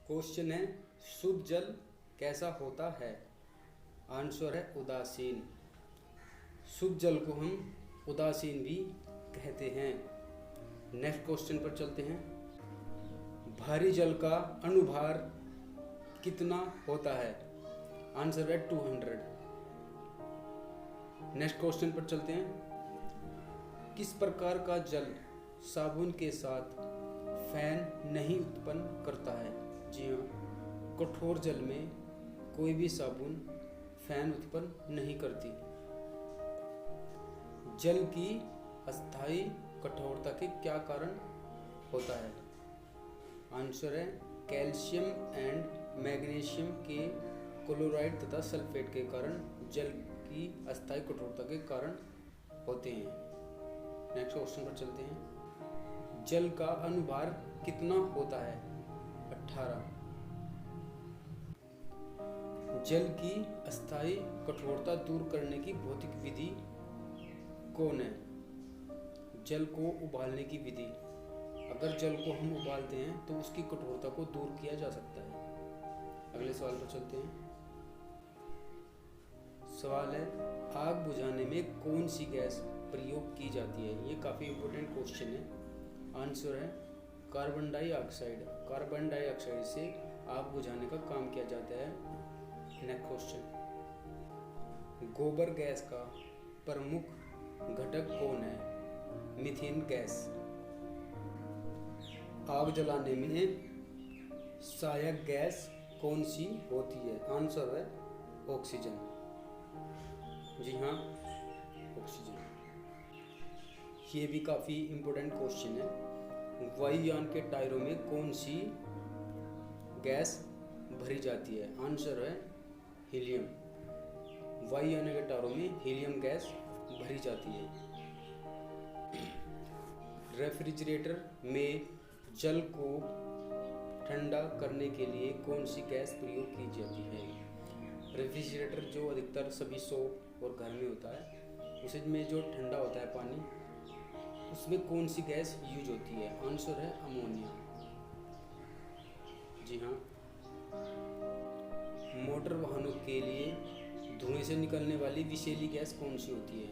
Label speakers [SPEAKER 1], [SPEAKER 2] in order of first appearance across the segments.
[SPEAKER 1] Question है, शुद्ध जल कैसा होता है? आंसर है उदासीन। शुद्ध जल को हम उदासीन भी कहते हैं। नेक्स्ट क्वेश्चन पर चलते हैं। भारी जल का अणुभार कितना होता है? आंसर है 200। नेक्स्ट क्वेश्चन पर चलते हैं। किस प्रकार का जल साबुन के साथ फैन नहीं उत्पन्न करता है? जी हाँ, कठोर जल में कोई भी साबुन फैन उत्पन्न नहीं करती। जल की अस्थायी कठोरता के क्या कारण होता है? आंसर है कैल्शियम एंड मैग्नीशियम के क्लोराइड तथा सल्फेट के कारण जल की अस्थायी कठोरता के कारण होते हैं। नेक्स्ट क्वेश्चन पर चलते हैं। जल का अणुभार कितना होता है? 18। जल की अस्थायी कठोरता दूर करने की भौतिक विधि कौन है? जल को उबालने की विधि। अगर जल को हम उबालते हैं तो उसकी कठोरता को दूर किया जा सकता है। अगले सवाल पर चलते हैं। सवाल है, आग बुझाने में कौन सी गैस प्रयोग की जाती है? ये काफ़ी इम्पोर्टेंट क्वेश्चन है। आंसर है कार्बन डाइऑक्साइड। कार्बन डाइऑक्साइड से आग बुझाने का काम किया जाता है। नेक्स्ट क्वेश्चन, गोबर गैस का प्रमुख घटक कौन है? Methane gas. आग जलाने में सहायक गैस कौन सी होती है? आंसर है ऑक्सीजन। जी हाँ, ऑक्सीजन। ये भी काफ़ी इम्पोर्टेंट क्वेश्चन है। वायुयान के टायरों में कौन सी गैस भरी जाती है? आंसर है हीलियम। वायुयान के टायरों में हीलियम गैस भरी जाती है। रेफ्रिजरेटर में जल को ठंडा करने के लिए कौन सी गैस प्रयोग की जाती है? रेफ्रिजरेटर जो अधिकतर सभी शॉप और घर में होता है, उसमें जो ठंडा होता है पानी, उसमें कौन सी गैस यूज होती है? आंसर है अमोनिया। जी हाँ। मोटर वाहनों के लिए धुएं से निकलने वाली विषैली गैस कौन सी होती है?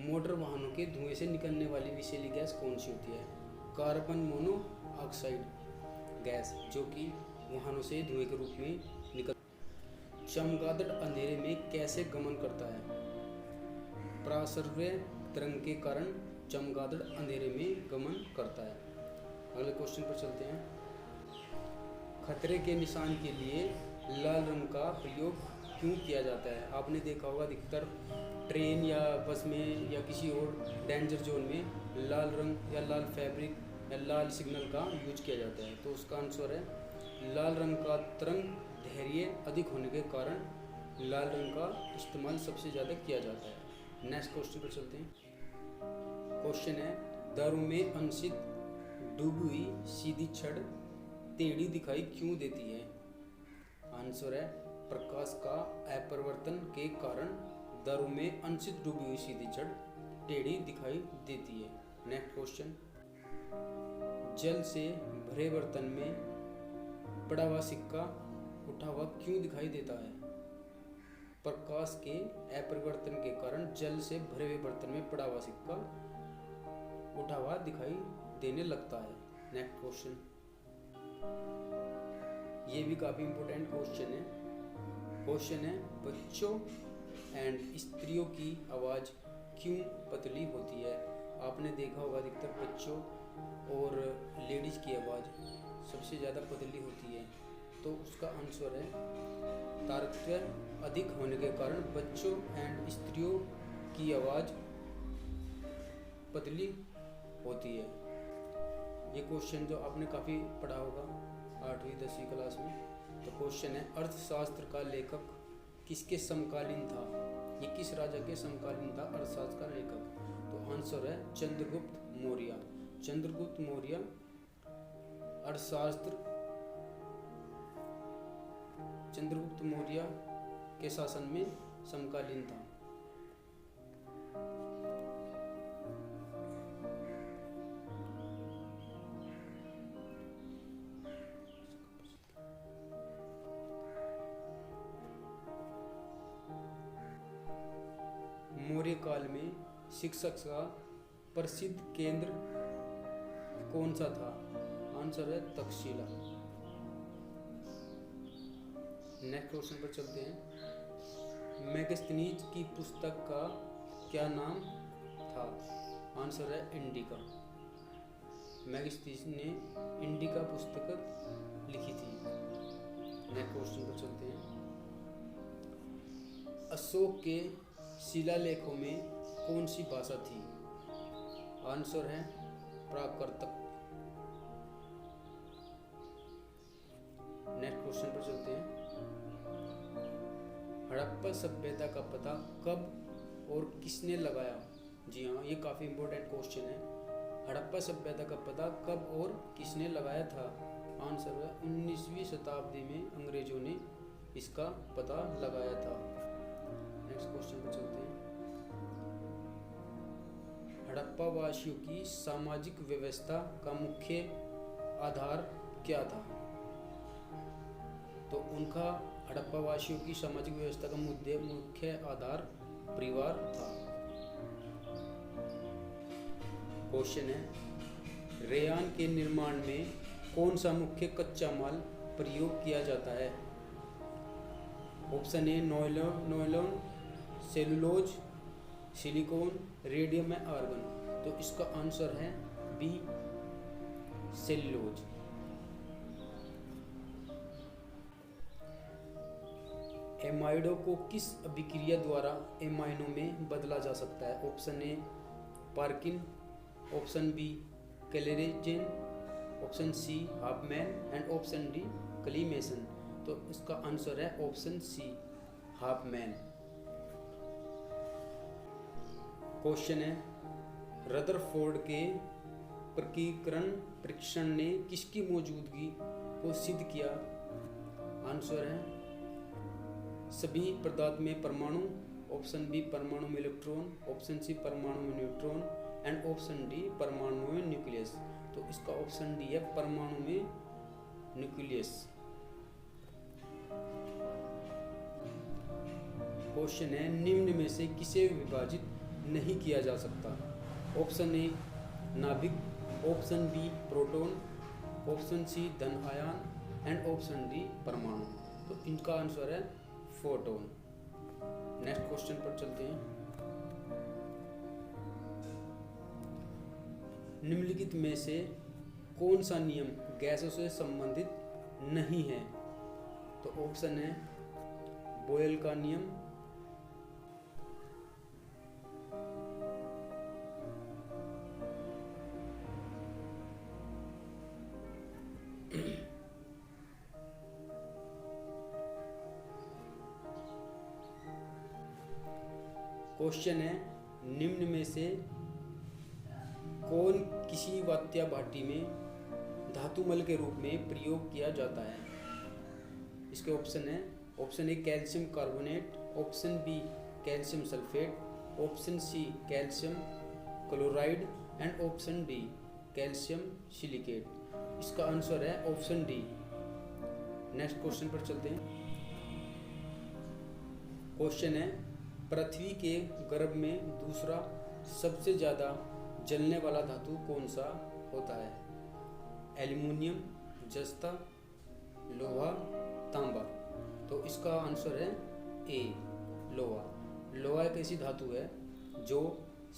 [SPEAKER 1] मोटर वाहनों के धुएं से निकलने वाली विषैली गैस कौन सी होती है? कार्बन मोनोऑक्साइड गैस, जो कि वाहनों से धुएं के रूप में निकल। चमगादड़ अंधेरे में कैसे गमन करता है? पराश्रव्य तरंग के कारण चमगादड़ अंधेरे में गमन करता है। अगले क्वेश्चन पर चलते हैं। खतरे के निशान के लिए लाल रंग का प्रयोग क्यों किया जाता है? आपने देखा होगा अधिकतर ट्रेन या बस में या किसी और डेंजर जोन में लाल रंग या लाल फैब्रिक या लाल सिग्नल का यूज किया जाता है। तो उसका आंसर है लाल रंग का तरंग धैर्य अधिक होने के कारण लाल रंग का इस्तेमाल सबसे ज़्यादा किया जाता है। नेक्स्ट क्वेश्चन पर चलते हैं। क्वेश्चन है, दारू में अंशित डूबी हुई सीधी छड़ टेढ़ी दिखाई क्यों देती है? आंसर है प्रकाश का अपरिवर्तन के कारण दारू में अंशित डूबी हुई सीधी छड़ टेढ़ी दिखाई देती है। नेक्स्ट क्वेश्चन, जल से भरे बर्तन में पड़ा हुआ सिक्का उठा हुआ क्यों दिखाई देता है? प्रकाश के अपरिवर्तन के कारण जल से भरे हुए बर्तन में पड़ा हुआ सिक्का उठा हुआ दिखाई देने लगता है। नेक्स्ट क्वेश्चन, ये भी काफ़ी इम्पोर्टेंट क्वेश्चन है। क्वेश्चन है, बच्चों एंड स्त्रियों की आवाज़ क्यों पतली होती है? आपने देखा होगा अधिकतर बच्चों और लेडीज़ की आवाज़ सबसे ज़्यादा पतली होती है। तो उसका आंसर है तारतम्य अधिक होने के कारण बच्चों एंड स्त्रियों की आवाज़ पतली होती है। ये क्वेश्चन जो आपने काफ़ी पढ़ा होगा 8वीं 10वीं क्लास में। तो क्वेश्चन है, अर्थशास्त्र का लेखक किसके समकालीन था? ये किस राजा के समकालीन था अर्थशास्त्र का लेखक? तो आंसर है चंद्रगुप्त मौर्य। चंद्रगुप्त मौर्य अर्थशास्त्र चंद्रगुप्त मौर्य के शासन में समकालीन था। मौर्य काल में शिक्षक का प्रसिद्ध केंद्र कौन सा था? आंसर है तक्षशिला। नेक्स्ट क्वेश्चन पर चलते हैं। मेगास्थनीज की पुस्तक का क्या नाम था? आंसर है इंडिका। मेगास्थनीज ने इंडिका पुस्तक लिखी थी। नेक्स्ट क्वेश्चन पर चलते हैं। अशोक के शिलालेखों में कौन सी भाषा थी? आंसर है प्राकृतक। नेक्स्ट क्वेश्चन पर चलते हैं। हड़प्पा सभ्यता का पता कब और किसने लगाया? जी हाँ, ये काफ़ी इंपॉर्टेंट क्वेश्चन है। हड़प्पा सभ्यता का पता कब और किसने लगाया था? आंसर है 19वीं शताब्दी में अंग्रेजों ने इसका पता लगाया था। नेक्स्ट क्वेश्चन पर चलते हैं। हड़प्पा वासियों की सामाजिक व्यवस्था का मुख्य आधार क्या था? तो उनका हड़प्पा वासियों की सामाजिक व्यवस्था का मुख्य आधार परिवार था। क्वेश्चन है, रेयान के निर्माण में कौन सा मुख्य कच्चा माल प्रयोग किया जाता है? ऑप्शन ए नॉयलॉन, सेलुलोज, सिलिकॉन, रेडियम या आर्गन। तो इसका आंसर है बी सेलुलोज। एमाइडों को किस अभिक्रिया द्वारा एमाइनों में बदला जा सकता है? Option A Parkin, option B कैलेरेजेन, option C Hoffman and option D क्लीमेसन। तो इसका आंसर है ऑप्शन सी हाफमैन। क्वेश्चन है, रदरफोर्ड के प्रकीकरण परीक्षण ने किसकी मौजूदगी को सिद्ध किया? आंसर है सभी पदार्थ में परमाणु, ऑप्शन बी परमाणु में इलेक्ट्रॉन, ऑप्शन सी परमाणु में न्यूट्रॉन एंड ऑप्शन डी परमाणु में न्यूक्लियस। तो इसका ऑप्शन डी है परमाणु में न्यूक्लियस। क्वेश्चन है, निम्न में से किसे विभाजित नहीं किया जा सकता? ऑप्शन ए नाभिक, option B proton, option C धन आयन एंड ऑप्शन डी परमाणु। तो इनका आंसर है फोटोन। नेक्स्ट क्वेश्चन पर चलते हैं। निम्नलिखित में से कौन सा नियम गैसों से संबंधित नहीं है? तो ऑप्शन है बोयल का नियम, क्वेश्चन है, निम्न में से कौन किसी वात्या भाटी में धातुमल के रूप में प्रयोग किया जाता है? इसके ऑप्शन है, option A calcium carbonate, option B calcium sulphate, option C calcium chloride and option D calcium silicate. इसका आंसर है ऑप्शन डी। नेक्स्ट क्वेश्चन पर चलते हैं। क्वेश्चन है, पृथ्वी के गर्भ में दूसरा सबसे ज़्यादा जलने वाला धातु कौन सा होता है? एल्युमिनियम, जस्ता, लोहा, तांबा। तो इसका आंसर है ए लोहा। लोहा एक ऐसी धातु है जो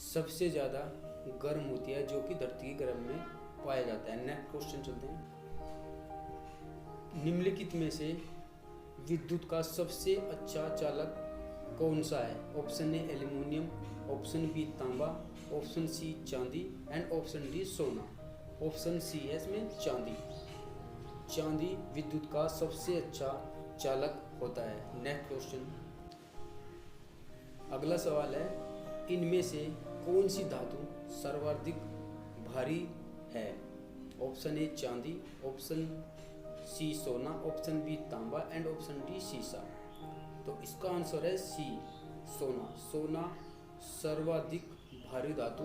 [SPEAKER 1] सबसे ज़्यादा गर्म होती है, जो कि धरती के गर्भ में पाया जाता है। नेक्स्ट क्वेश्चन चलते हैं। निम्नलिखित में से विद्युत का सबसे अच्छा चालक कौन सा है? Option A aluminium, option B तांबा, ऑप्शन सी चांदी एंड ऑप्शन डी सोना। ऑप्शन सी है इसमें चांदी। चांदी विद्युत का सबसे अच्छा चालक होता है। नेक्स्ट क्वेश्चन, अगला सवाल है, इनमें से कौन सी धातु सर्वाधिक भारी है? ऑप्शन ए चांदी, ऑप्शन सी सोना, ऑप्शन बी तांबा एंड ऑप्शन डी सीसा। तो इसका आंसर है सी सोना। सोना सर्वाधिक भारी धातु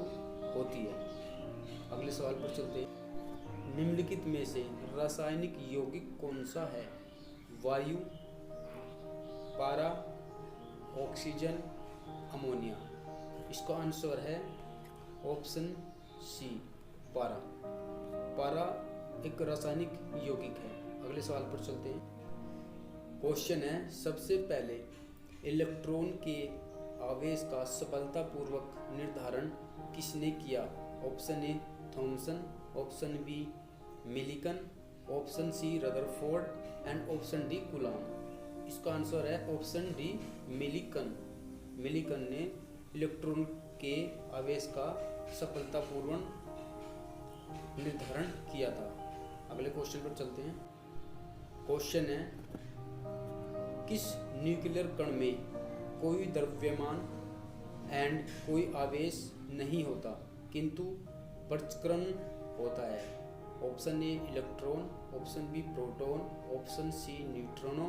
[SPEAKER 1] होती है। अगले सवाल पर चलते हैं। निम्नलिखित में से रासायनिक यौगिक कौन सा है? वायु, पारा, ऑक्सीजन, अमोनिया। इसका आंसर है ऑप्शन सी पारा। पारा एक रासायनिक यौगिक है। अगले सवाल पर चलते हैं। क्वेश्चन है, सबसे पहले इलेक्ट्रॉन के आवेश का सफलतापूर्वक निर्धारण किसने किया? Option A Thomson, option B Millikan, option C Rutherford and option D Coulomb. इसका आंसर है ऑप्शन डी मिलिकन। मिलिकन ने इलेक्ट्रॉन के आवेश का सफलतापूर्वक निर्धारण किया था। अगले क्वेश्चन पर चलते हैं। क्वेश्चन है, किस न्यूक्लियर कण में कोई द्रव्यमान एंड कोई आवेश नहीं होता किंतु पृथक्करण होता है? Option A electron, option B proton, option C neutrino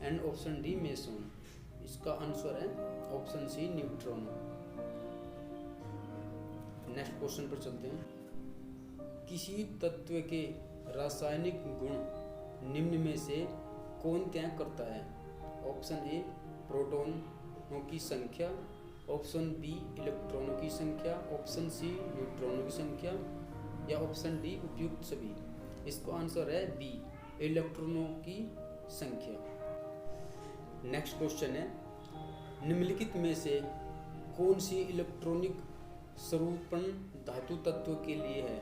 [SPEAKER 1] and option D meson. इसका आंसर है option C neutrino. Next question पर चलते हैं। किसी तत्व के रासायनिक गुण निम्न में से कौन त्याग करता है? ऑप्शन ए प्रोटॉनों की संख्या, ऑप्शन बी इलेक्ट्रॉनों की संख्या, ऑप्शन सी न्यूट्रॉनों की संख्या या ऑप्शन डी उपयुक्त सभी। इसका आंसर है बी इलेक्ट्रॉनों की संख्या। नेक्स्ट क्वेश्चन है, निम्नलिखित में से कौन सी इलेक्ट्रॉनिक स्वरूपण धातु तत्व के लिए है?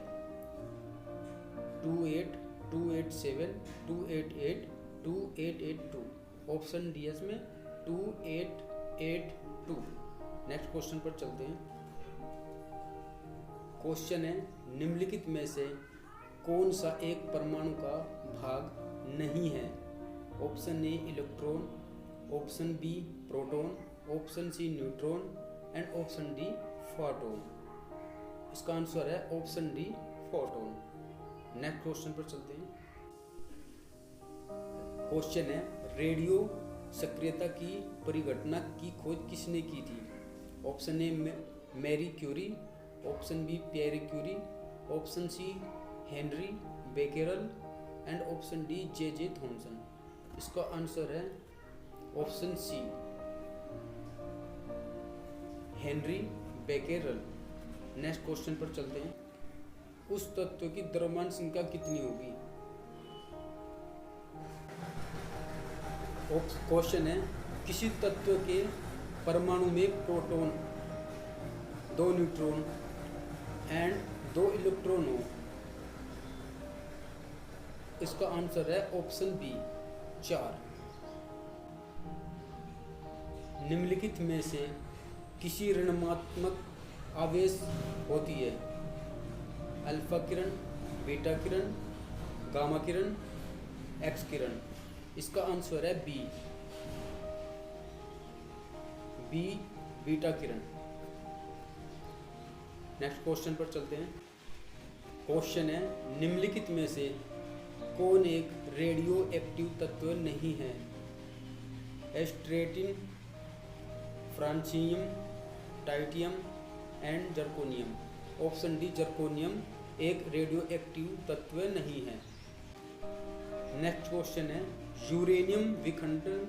[SPEAKER 1] 28, 287, 288, 2882। ऑप्शन डी एस में 2882। नेक्स्ट क्वेश्चन पर चलते हैं। क्वेश्चन है, निम्नलिखित में से कौन सा एक परमाणु का भाग नहीं है? Option A electron, option B proton, option C neutron and option D photon. इसका आंसर है option D photon. Next question पर चलते हैं। क्वेश्चन है, रेडियो सक्रियता की परिघटना की खोज किसने की थी? Option A Marie Curie, option B Pierre Curie, option C Henri Becquerel and option D J Thomson. इसका आंसर है option C Henri Becquerel. Next question पर चलते हैं। उस तत्व की द्रव्यमान संख्या कितनी होगी? क्वेश्चन है, किसी तत्व के परमाणु में प्रोटॉन, 2 न्यूट्रॉन एंड 2 इलेक्ट्रॉन हो? इसका आंसर है ऑप्शन बी 4। निम्नलिखित में से किसी ऋणात्मक आवेश होती है? अल्फा किरण, बीटा किरण, गामा किरण, एक्स किरण। इसका आंसर है बी बीटा किरण। नेक्स्ट क्वेश्चन पर चलते हैं। क्वेश्चन है, निम्नलिखित में से कौन एक रेडियो एक्टिव तत्व नहीं है? Astatine, francium, titanium and zirconium. Option D zirconium एक रेडियो एक्टिव तत्व नहीं है। नेक्स्ट क्वेश्चन है, यूरेनियम विखंडन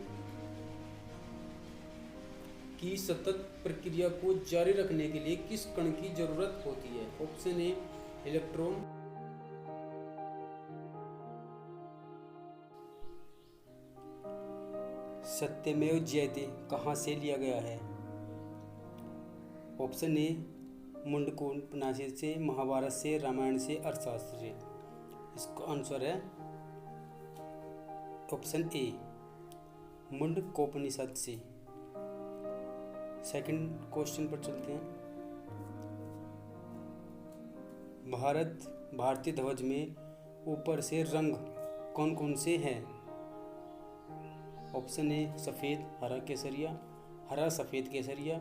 [SPEAKER 1] की सतत प्रक्रिया को जारी रखने के लिए किस कण की जरूरत होती है? ऑप्शन ए इलेक्ट्रॉन, सत्यमेव जयते कहाँ से लिया गया है? ऑप्शन ए मुंडकोपनिषद से, महाभारत से, रामायण से, अर्थशास्त्र से। इसका आंसर है ऑप्शन ए मुंडकोपनिषद से। सेकंड क्वेश्चन पर चलते हैं। भारतीय ध्वज में ऊपर से रंग कौन कौन से हैं? ऑप्शन ए सफ़ेद, हरा, केसरिया, हरा सफ़ेद केसरिया,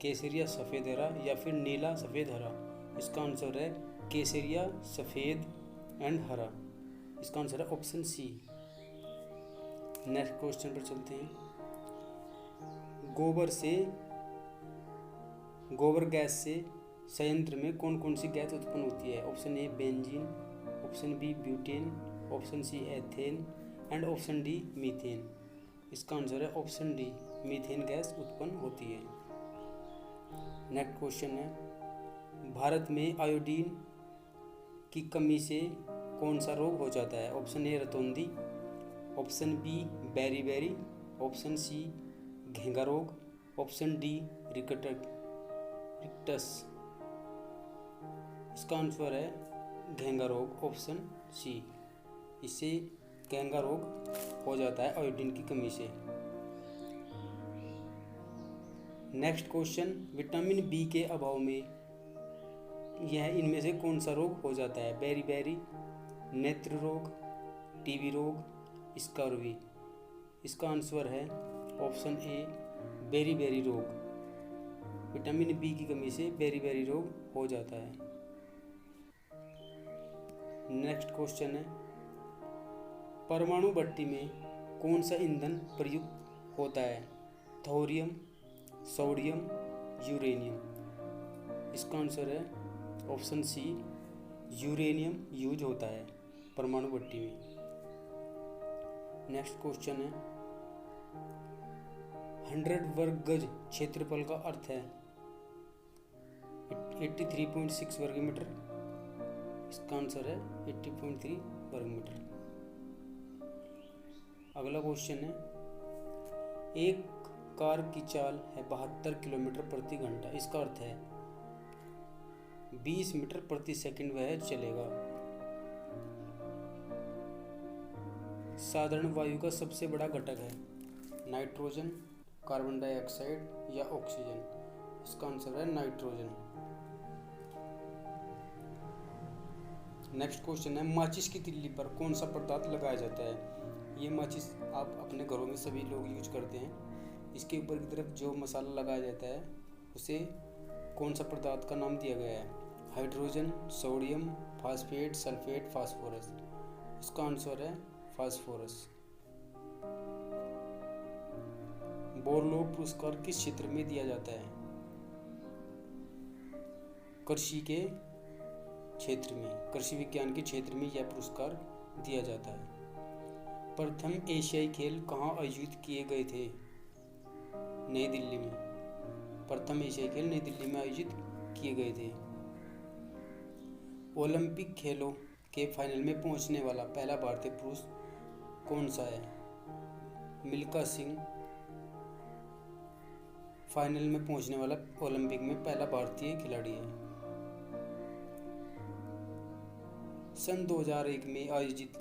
[SPEAKER 1] केसरिया सफ़ेद हरा या फिर नीला सफ़ेद हरा। इसका आंसर है केसरिया सफ़ेद एंड हरा। इसका आंसर है ऑप्शन सी। नेक्स्ट क्वेश्चन पर चलते हैं। गोबर गैस से संयंत्र में कौन कौन सी गैस उत्पन्न होती है? Option A benzene, option B butane, option C ethane and option D methane. इसका आंसर है ऑप्शन डी मीथेन गैस उत्पन्न होती है। नेक्स्ट क्वेश्चन है, भारत में आयोडीन की कमी से कौन सा रोग हो जाता है? ऑप्शन ए रतौंधी, ऑप्शन बी बेरी, ऑप्शन सी घेंगा रोग, ऑप्शन डी रिकटस। इसका आंसर है घेंगा रोग, ऑप्शन सी। इससे घेंगा रोग हो जाता है आयोडीन की कमी से। नेक्स्ट क्वेश्चन, विटामिन बी के अभाव में यह इनमें से कौन सा रोग हो जाता है? बेरी, नेत्र रोग, टीबी रोग, स्कर्वी। इसका आंसर है ऑप्शन ए बेरी रोग। विटामिन बी की कमी से बेरी रोग हो जाता है। नेक्स्ट क्वेश्चन है, परमाणु भट्टी में कौन सा ईंधन प्रयुक्त होता है? Thorium, sodium, uranium. इसका आंसर है ऑप्शन सी यूरेनियम यूज होता है परमाणु भट्टी में। नेक्स्ट क्वेश्चन है, 100 वर्ग गज क्षेत्रफल का अर्थ है 83.6 वर्ग मीटर। इसका आंसर है 80.3 वर्ग मीटर। अगला क्वेश्चन है, एक कार की चाल है 72 किलोमीटर प्रति घंटा। इसका अर्थ है 20 मीटर प्रति सेकंड वह चलेगा। साधारण वायु का सबसे बड़ा घटक है नाइट्रोजन, कार्बन डाइऑक्साइड या ऑक्सीजन। इसका आंसर है नाइट्रोजन। नेक्स्ट क्वेश्चन है, माचिस की तिल्ली पर कौन सा पदार्थ लगाया जाता है? ये माचिस आप अपने घरों में सभी लोग यूज करते हैं। इसके ऊपर की तरफ जो मसाला लगाया जाता है उसे कौन सा पदार्थ का नाम दिया गया है? Hydrogen, sodium, phosphate, sulphate, phosphorus. इसका आंसर है फास्फोरस। बोरलॉग पुरस्कार किस क्षेत्र में दिया जाता है? कृषि के क्षेत्र में, कृषि विज्ञान के क्षेत्र में यह पुरस्कार दिया जाता है। प्रथम एशियाई खेल कहाँ आयोजित किए गए थे? नई दिल्ली में। प्रथम एशियाई खेल नई दिल्ली में आयोजित किए गए थे। ओलंपिक खेलों के फाइनल में पहुंचने वाला पहला भारतीय पुरुष कौन सा है? मिल्खा सिंह फाइनल में पहुंचने वाला ओलंपिक में पहला भारतीय खिलाड़ी है। सन 2001 में आयोजित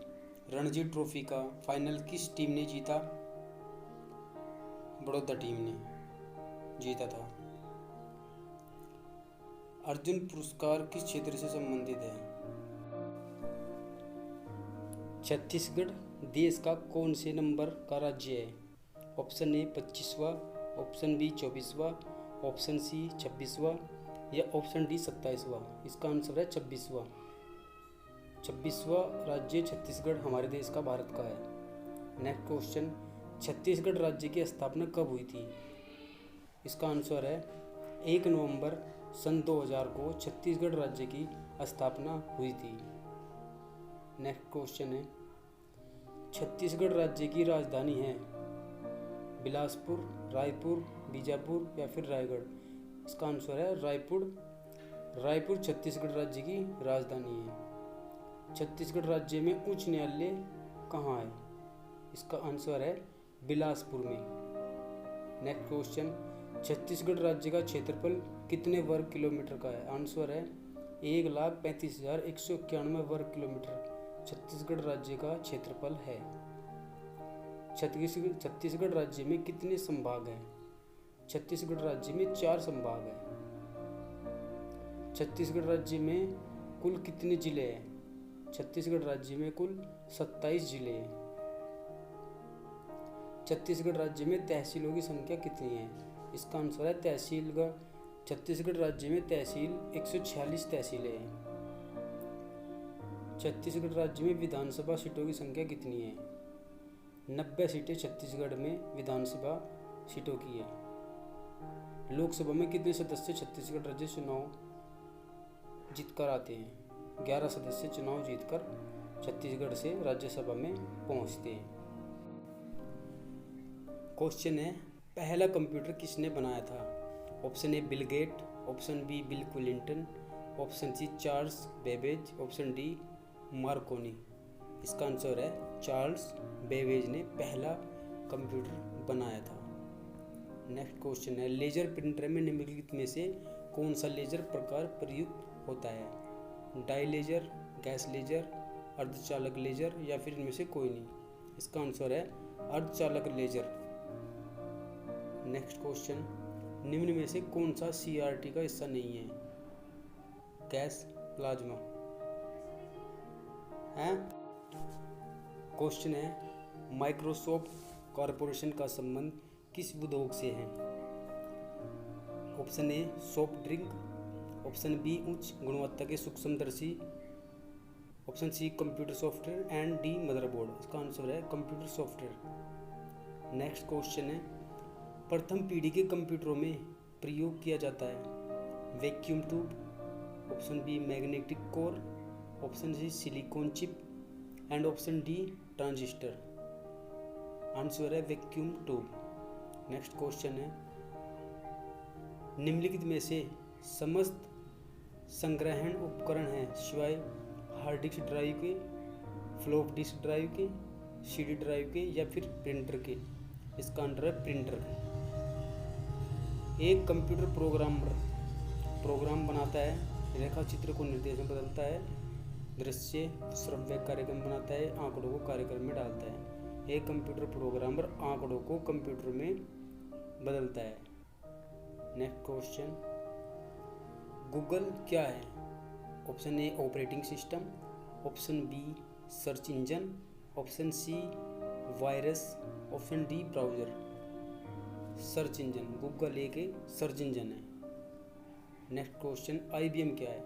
[SPEAKER 1] रणजी ट्रॉफी का फाइनल किस टीम ने जीता? बड़ौदा टीम ने जीता था। अर्जुन पुरस्कार किस क्षेत्र से संबंधित है? छत्तीसगढ़ देश का कौन से नंबर का राज्य है? ऑप्शन ए 25वां, ऑप्शन बी 24वां, ऑप्शन सी 26वां या ऑप्शन डी 27वां। इसका आंसर है 26वां। 26वां राज्य छत्तीसगढ़ हमारे देश का, भारत का है। नेक्स्ट क्वेश्चन, छत्तीसगढ़ राज्य की स्थापना कब हुई थी? इसका आंसर है 1 नवंबर सन 2000 को छत्तीसगढ़ राज्य की स्थापना हुई थी। नेक्स्ट क्वेश्चन है, छत्तीसगढ़ राज्य की राजधानी है बिलासपुर, रायपुर, बीजापुर या फिर रायगढ़। इसका आंसर है रायपुर। रायपुर छत्तीसगढ़ राज्य की राजधानी है। छत्तीसगढ़ राज्य में उच्च न्यायालय कहाँ है? इसका आंसर है बिलासपुर में। नेक्स्ट क्वेश्चन, छत्तीसगढ़ राज्य का क्षेत्रफल कितने वर्ग किलोमीटर का है? आंसर है 1,35,191 वर्ग किलोमीटर छत्तीसगढ़ राज्य का क्षेत्रफल है। छत्तीसगढ़ राज्य में कितने संभाग हैं? छत्तीसगढ़ राज्य में 4 संभाग हैं। छत्तीसगढ़ राज्य में कुल कितने जिले हैं? छत्तीसगढ़ राज्य में कुल 27 जिले हैं। छत्तीसगढ़ राज्य में तहसीलों की संख्या कितनी है? इसका आंसर है छत्तीसगढ़ राज्य में तहसील 146 तहसीलें हैं। छत्तीसगढ़ राज्य में विधानसभा सीटों की संख्या कितनी है? 90 सीटें छत्तीसगढ़ में विधानसभा सीटों की है। लोकसभा में कितने सदस्य छत्तीसगढ़ राज्य चुनाव जीतकर आते हैं? 11 सदस्य चुनाव जीतकर छत्तीसगढ़ से राज्यसभा में पहुंचते हैं। क्वेश्चन है, पहला कंप्यूटर किसने बनाया था? Option A Bill Gate, option B Bill Clinton, option C Charles Babbage, option D Marconi. इसका आंसर है चार्ल्स बेबेज ने पहला कंप्यूटर बनाया था। नेक्स्ट क्वेश्चन है, लेजर प्रिंटर में निम्नलिखित में से कौन सा लेजर प्रकार प्रयुक्त होता है? डाई लेजर, गैस लेजर, अर्धचालक लेजर या फिर इनमें से कोई नहीं। इसका आंसर है अर्धचालक लेजर। नेक्स्ट क्वेश्चन, निम्न में से कौन सा सीआरटी का हिस्सा नहीं है? गैस, प्लाज्मा है। क्वेश्चन है, माइक्रोसॉफ्ट कॉरपोरेशन का संबंध किस उद्योग से है? Option A soft drink, option B उच्च गुणवत्ता के सूक्ष्मदर्शी, option C computer software and D motherboard. इसका आंसर है कंप्यूटर सॉफ्टवेयर। नेक्स्ट क्वेश्चन है, प्रथम पीढ़ी के कंप्यूटरों में प्रयोग किया जाता है vacuum tube, option B magnetic core, option C silicon chip and option D transistor. Answer है वैक्यूम ट्यूब। नेक्स्ट क्वेश्चन है, निम्नलिखित में से समस्त संग्रहण उपकरण हैं सिवाय हार्ड डिस्क ड्राइव के, फ्लॉप डिस्क ड्राइव के, सीडी ड्राइव के या फिर प्रिंटर के। इसका आंसर है प्रिंटर। एक कंप्यूटर प्रोग्रामर प्रोग्राम बनाता है, रेखा चित्र को निर्देश में बदलता है, दृश्य श्रव्य कार्यक्रम बनाता है, आंकड़ों को कार्यक्रम में डालता है। एक कंप्यूटर प्रोग्रामर आंकड़ों को कंप्यूटर में बदलता है। नेक्स्ट क्वेश्चन, गूगल क्या है? Option A operating system, option B search engine, option C virus, option D browser. Search engine, Google एक सर्च इंजन है। नेक्स्ट क्वेश्चन, IBM क्या है?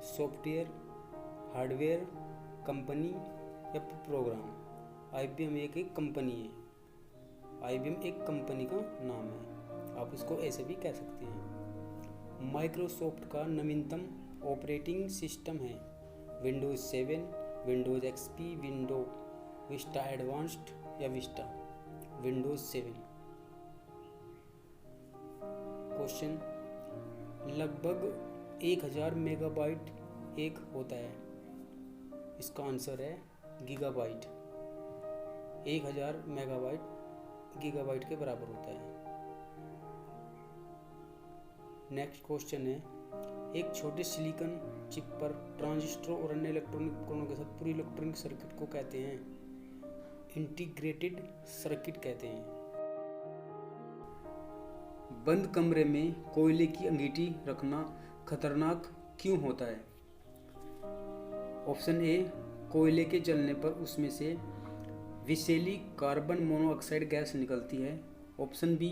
[SPEAKER 1] सॉफ्टवेयर, हार्डवेयर, कंपनी या प्रोग्राम? IBM एक कंपनी है। IBM एक कंपनी का नाम है, आप इसको ऐसे भी कह सकते हैं। माइक्रोसॉफ्ट का नवीनतम ऑपरेटिंग सिस्टम है Windows 7, Windows XP, window Vista advanced या विस्टा? विंडोज 7। क्वेश्चन, लगभग 1000 मेगाबाइट एक होता है। इसका आंसर है गीगाबाइट। 1000 मेगाबाइट गीगाबाइट के बराबर होता है। नेक्स्ट क्वेश्चन है, एक छोटे सिलिकॉन चिप पर ट्रांजिस्टर और अन्य इलेक्ट्रॉनिक उपकरणों के साथ पूरी इलेक्ट्रॉनिक सर्किट को कहते हैं इंटीग्रेटेड सर्किट कहते हैं। बंद कमरे में कोयले की अंगीठी रखना खतरनाक क्यों होता है? ऑप्शन ए कोयले के जलने पर उसमें से विषैली कार्बन मोनोऑक्साइड गैस निकलती है, ऑप्शन बी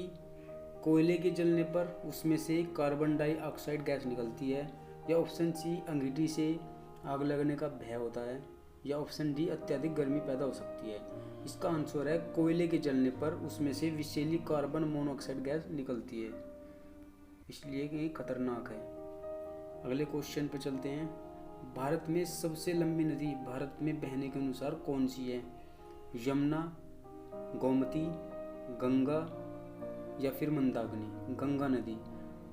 [SPEAKER 1] कोयले के जलने पर उसमें से कार्बन डाइऑक्साइड गैस निकलती है, या ऑप्शन सी अंगीठी से आग लगने का भय होता है, या ऑप्शन डी अत्यधिक गर्मी पैदा हो सकती है। इसका आंसर है कोयले के जलने पर उसमें से विषैली कार्बन मोनोऑक्साइड गैस निकलती है, इसलिए ये खतरनाक है। अगले क्वेश्चन पे चलते हैं। भारत में सबसे लंबी नदी भारत में बहने के अनुसार कौन सी है? यमुना, गोमती, गंगा या फिर मंदाकिनी? गंगा नदी।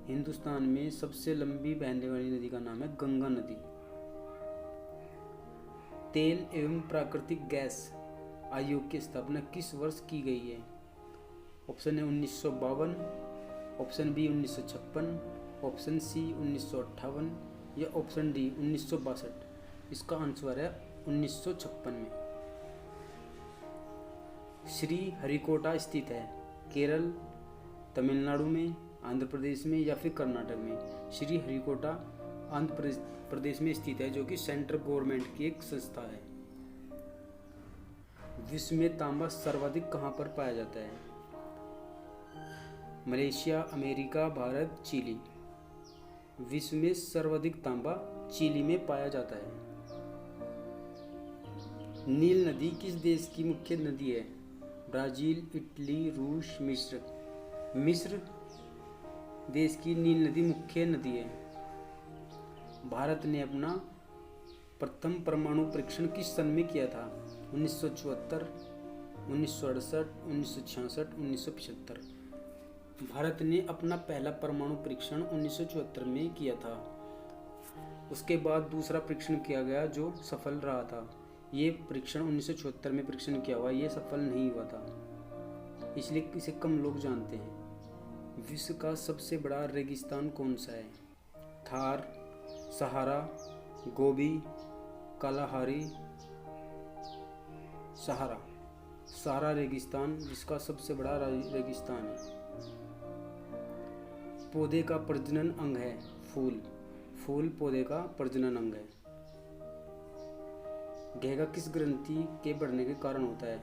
[SPEAKER 1] हिंदुस्तान में सबसे लंबी बहने वाली नदी का नाम है गंगा नदी। तेल एवं प्राकृतिक गैस आयोग की स्थापना किस वर्ष की गई है? Option A 1952, option B 1956, option C 1958 या ऑप्शन डी 1962। इसका आंसर है 1956 में। श्री हरिकोटा स्थित है केरल, तमिलनाडु में, आंध्र प्रदेश में या फिर कर्नाटक में? श्री हरिकोटा आंध्र प्रदेश में स्थित है, जो कि सेंट्रल गवर्नमेंट की एक संस्था है। विश्व में तांबा सर्वाधिक कहाँ पर पाया जाता है? Malaysia, America, Bharat, Chile. विश्व में सर्वाधिक तांबा चिली में पाया जाता है। नील नदी किस देश की मुख्य नदी है? ब्राजील, इटली, रूस, मिस्र। मिस्र देश की नील नदी मुख्य नदी है। भारत ने अपना प्रथम परमाणु परीक्षण किस सन में किया था? 1974, 1968, 1966, 1975। भारत ने अपना पहला परमाणु परीक्षण 1974 में किया था। उसके बाद दूसरा परीक्षण किया गया जो सफल रहा था। ये परीक्षण 1974 में परीक्षण किया हुआ, ये सफल नहीं हुआ था, इसलिए इसे कम लोग जानते हैं। विश्व का सबसे बड़ा रेगिस्तान कौन सा है? थार, सहारा, गोबी, कालाहारी। सहारा। सहारा रेगिस्तान विश्व का सबसे बड़ा रेगिस्तान है। पौधे का प्रजनन अंग है फूल। फूल पौधे का प्रजनन अंग है। घेंघा किस ग्रंथि के बढ़ने के कारण होता है?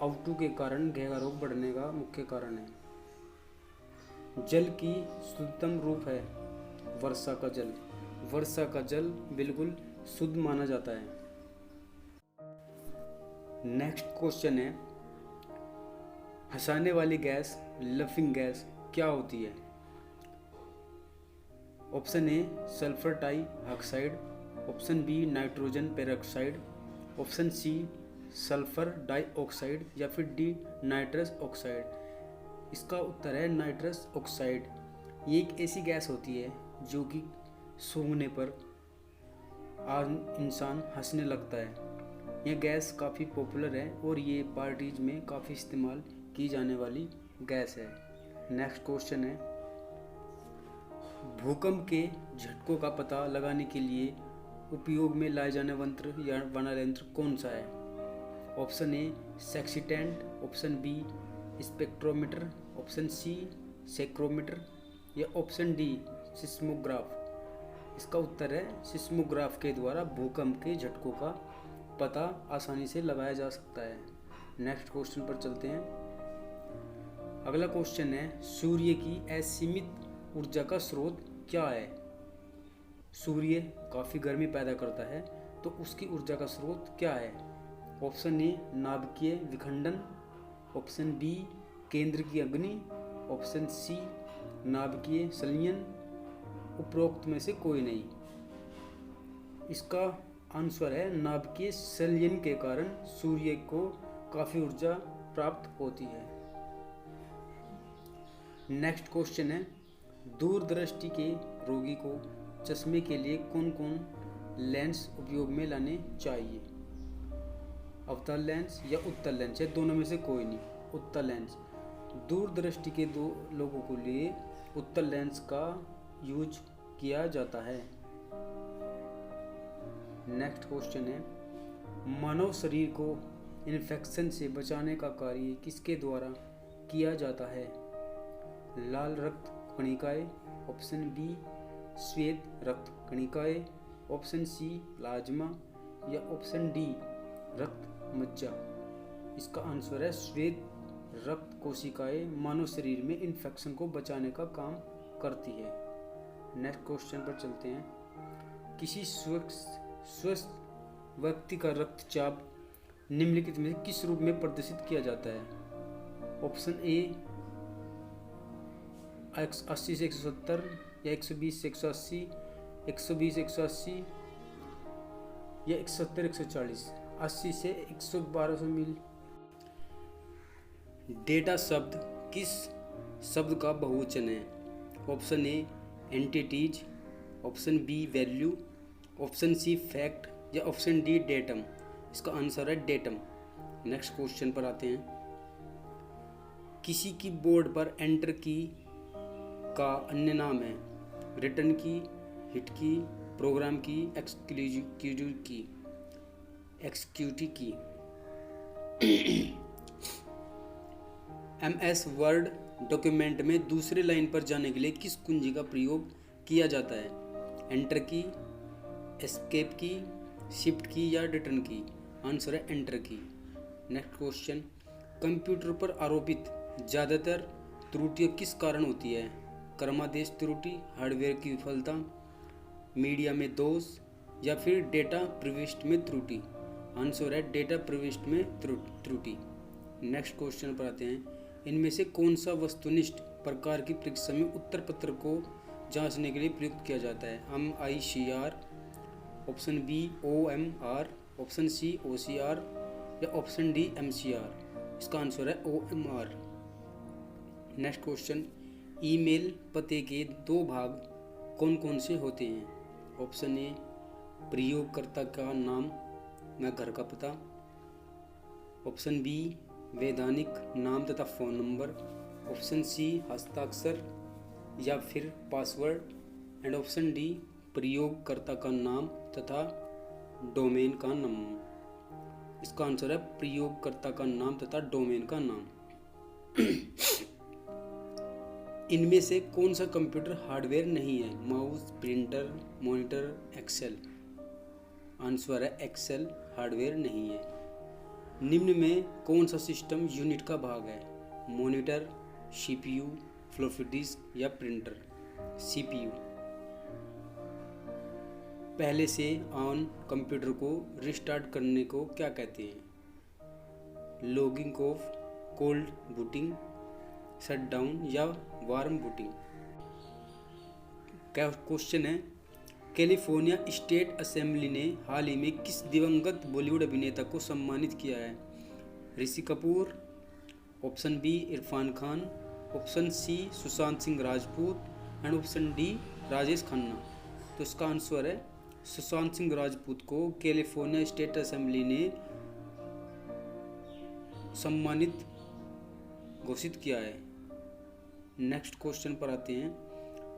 [SPEAKER 1] आउटू के कारण घेंघा रोग बढ़ने का मुख्य कारण है। जल की शुद्धतम रूप है वर्षा का जल। वर्षा का जल बिल्कुल शुद्ध माना जाता है। नेक्स्ट क्वेश्चन है, हंसाने वाली गैस लफिंग गैस क्या होती है? Option A sulphur dioxide, option B nitrogen peroxide, option C sulphur dioxide या फिर डी नाइट्रस ऑक्साइड। इसका उत्तर है नाइट्रस ऑक्साइड। ये एक ऐसी गैस होती है जो कि सूंघने पर इंसान हंसने लगता है। यह गैस काफ़ी पॉपुलर है और ये पार्टीज में काफ़ी इस्तेमाल की जाने वाली गैस है। नेक्स्ट क्वेश्चन है, भूकंप के झटकों का पता लगाने के लिए उपयोग में लाए जाने वाला यंत्र कौन सा है? Option A sextant, option B spectrometer, option C saccharometer या ऑप्शन डी सिस्मोग्राफ। इसका उत्तर है सिस्मोग्राफ के द्वारा भूकंप के झटकों का पता आसानी से लगाया जा सकता है। नेक्स्ट क्वेश्चन पर चलते हैं। अगला क्वेश्चन है, सूर्य की असीमित ऊर्जा का स्रोत क्या है? सूर्य काफ़ी गर्मी पैदा करता है, तो उसकी ऊर्जा का स्रोत क्या है? ऑप्शन ए नाभिकीय विखंडन, ऑप्शन बी केंद्र की अग्नि, ऑप्शन सी नाभिकीय संलयन, उपरोक्त में से कोई नहीं। इसका आंसर है नाभिकीय संलयन के कारण सूर्य को काफ़ी ऊर्जा प्राप्त होती है। नेक्स्ट क्वेश्चन है, दूरदृष्टि के रोगी को चश्मे के लिए कौन कौन लेंस उपयोग में लाने चाहिए? अवतल लेंस या उत्तल लेंस, या दोनों में से कोई नहीं। उत्तल लेंस। दूरदृष्टि के दो लोगों के लिए उत्तल लेंस का यूज किया जाता है। नेक्स्ट क्वेश्चन है, मानव शरीर को इन्फेक्शन से बचाने का कार्य किसके द्वारा किया जाता है? लाल रक्त कणिकाएं, ऑप्शन बी श्वेत रक्त कणिकाएं, ऑप्शन सी प्लाज्मा या ऑप्शन डी रक्त मज्जा। इसका आंसर है श्वेत रक्त कोशिकाएं मानव शरीर में इन्फेक्शन को बचाने का काम करती है। नेक्स्ट क्वेश्चन पर चलते हैं। किसी स्वस्थ व्यक्ति का रक्तचाप निम्नलिखित में किस रूप में प्रदर्शित किया जाता है? ऑप्शन ए 80 से 170 या 120 से 180, 120 से 180 या 170 140, 80 से 112 मील। डेटा शब्द किस शब्द का बहुवचन है? Option A entities, option B value, option C fact या ऑप्शन डी डेटम। इसका आंसर है डेटम। नेक्स्ट क्वेश्चन पर आते हैं। किसी की बोर्ड पर एंटर की का अन्य नाम है? रिटर्न की, हिट की, प्रोग्राम की, एक्सिक्यूटिव की। MS वर्ड डॉक्यूमेंट में दूसरे लाइन पर जाने के लिए किस कुंजी का प्रयोग किया जाता है? एंटर की, एस्केप की, शिफ्ट की या रिटर्न की। आंसर है एंटर की। नेक्स्ट क्वेश्चन, कंप्यूटर पर आरोपित ज़्यादातर त्रुटियाँ किस कारण होती है? क्रमादेश त्रुटि, हार्डवेयर की विफलता, मीडिया में दोष या फिर डेटा प्रविष्टि में त्रुटि। आंसर है डेटा प्रविष्टि में त्रुटि। नेक्स्ट क्वेश्चन पर आते हैं। इनमें से कौन सा वस्तुनिष्ठ प्रकार की परीक्षा में उत्तर पत्र को जांचने के लिए प्रयुक्त किया जाता है? MICR, option B OMR, option C OCR या ऑप्शन डी MCR। इसका आंसर है OMR। नेक्स्ट क्वेश्चन, ईमेल पते के दो भाग कौन कौन से होते हैं? ऑप्शन ए प्रयोगकर्ता का नाम या घर का पता, ऑप्शन बी वैधानिक नाम तथा फ़ोन नंबर, ऑप्शन सी हस्ताक्षर या फिर पासवर्ड, एंड ऑप्शन डी प्रयोगकर्ता का नाम तथा डोमेन का नाम। इसका आंसर है प्रयोगकर्ता का नाम तथा डोमेन का नाम। इनमें से कौन सा कंप्यूटर हार्डवेयर नहीं है? Mouse, printer, monitor, Excel. Answer है एक्सेल हार्डवेयर नहीं है। निम्न में कौन सा सिस्टम यूनिट का भाग है? मॉनिटर, सीपीयू, फ्लॉपी डिस्क या प्रिंटर? सीपीयू। पहले से ऑन कंप्यूटर को रिस्टार्ट करने को क्या कहते हैं? Logging off, cold booting, shutdown या वार्म बूटिंग? क्या क्वेश्चन है, कैलिफोर्निया स्टेट असेंबली ने हाल ही में किस दिवंगत बॉलीवुड अभिनेता को सम्मानित किया है? Rishi Kapoor, option B Irrfan Khan, option C Sushant Singh Rajput, and option D Rajesh Khanna. तो इसका आंसर है सुशांत सिंह राजपूत को कैलिफोर्निया स्टेट असेंबली ने सम्मानित घोषित किया है। नेक्स्ट क्वेश्चन पर आते हैं,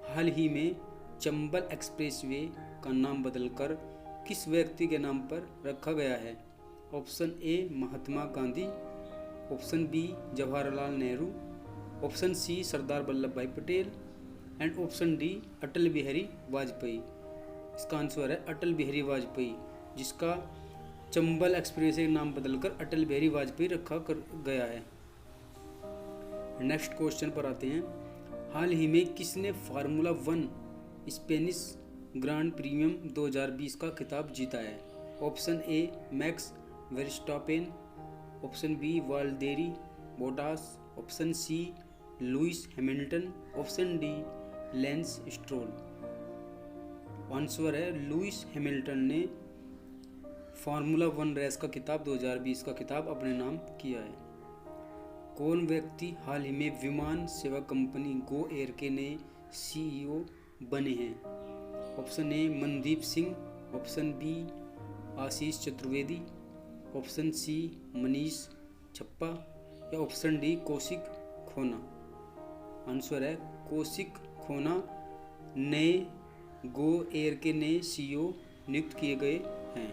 [SPEAKER 1] हाल ही में चंबल एक्सप्रेसवे का नाम बदलकर किस व्यक्ति के नाम पर रखा गया है? Option A Mahatma Gandhi, option B Jawaharlal Nehru, option C Sardar Vallabhbhai Patel, and option D Atal Bihari Vajpayee. इसका आंसर है अटल बिहारी वाजपेयी, जिसका चंबल एक्सप्रेस के नाम बदलकर अटल बिहारी वाजपेयी रखा कर गया है। नेक्स्ट क्वेश्चन पर आते हैं, हाल ही में किसने फार्मूला 1 स्पेनिश ग्रांड प्रीमियम 2020 का खिताब जीता है? Option A Max Verstappen, option B Valtteri Bottas, option C Lewis Hamilton, option D Lance Stroll. Answer है लुइस हैमिल्टन ने फार्मूला 1 रेस का खिताब 2020 का खिताब अपने नाम किया है। कौन व्यक्ति हाल ही में विमान सेवा कंपनी गो एयर के नए सीईओ बने हैं? Option A Mandeep Singh, option B Ashish Chaturvedi, option C Manish Chhappa या ऑप्शन डी कौशिक खोना। आंसर है कौशिक खोना नए गो एयर के नए सीईओ नियुक्त किए गए हैं।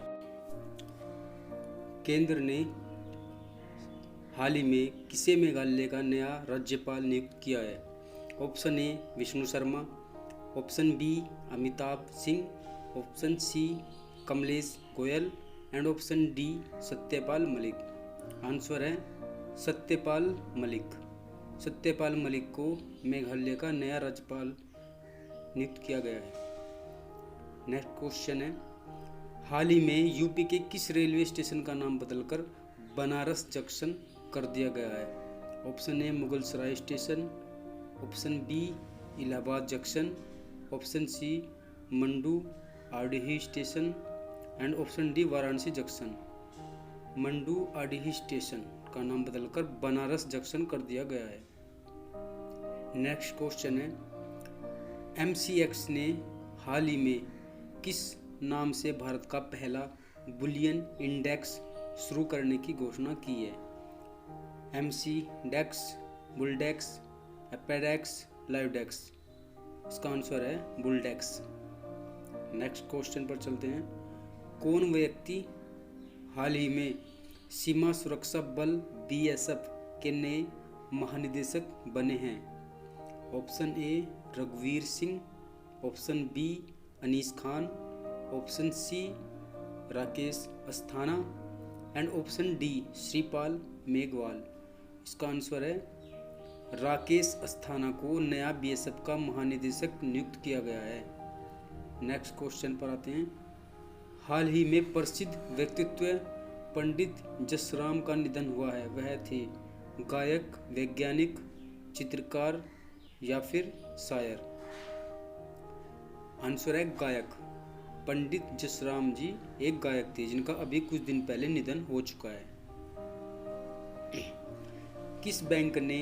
[SPEAKER 1] केंद्र ने हाल ही में किसे मेघालय का नया राज्यपाल नियुक्त किया है? Option A Vishnu Sharma, option B Amitabh Singh, option C Kamlesh Goyal, and option D Satyapal Malik. Answer है सत्यपाल मलिक। सत्यपाल मलिक को मेघालय का नया राज्यपाल नियुक्त किया गया है। नेक्स्ट क्वेश्चन है, हाल ही में यूपी के किस रेलवे स्टेशन का नाम बदलकर बनारस जंक्शन कर दिया गया है? Option A Mughalsarai station, option B Allahabad junction, option C Manduadih station, and option D Varanasi junction. Manduadih station का नाम बदलकर बनारस जंक्शन कर दिया गया है। नेक्स्ट क्वेश्चन है, MCX ने हाल ही में किस नाम से भारत का पहला बुलियन इंडेक्स शुरू करने की घोषणा की है? MCDEX, बुलडेक्स, एपेडेक्स, लाइवडेक्स। इसका आंसर है बुलडेक्स। नेक्स्ट क्वेश्चन पर चलते हैं, कौन व्यक्ति हाल ही में सीमा सुरक्षा बल BSF के नए महानिदेशक बने हैं? ऑप्शन ए रघुवीर Singh, option B Anees Khan, option C Rakesh Asthana, and option D Shripal Meghwal. इसका आंसर है राकेश अस्थाना को नया BSF का महानिदेशक नियुक्त किया गया है। नेक्स्ट क्वेश्चन पर आते हैं, हाल ही में प्रसिद्ध व्यक्तित्व पंडित जसराम का निधन हुआ है, वह थे गायक, वैज्ञानिक, चित्रकार या फिर शायर? आंसर है गायक। पंडित जसराम जी एक गायक थे जिनका अभी कुछ दिन पहले निधन हो चुका है। किस बैंक ने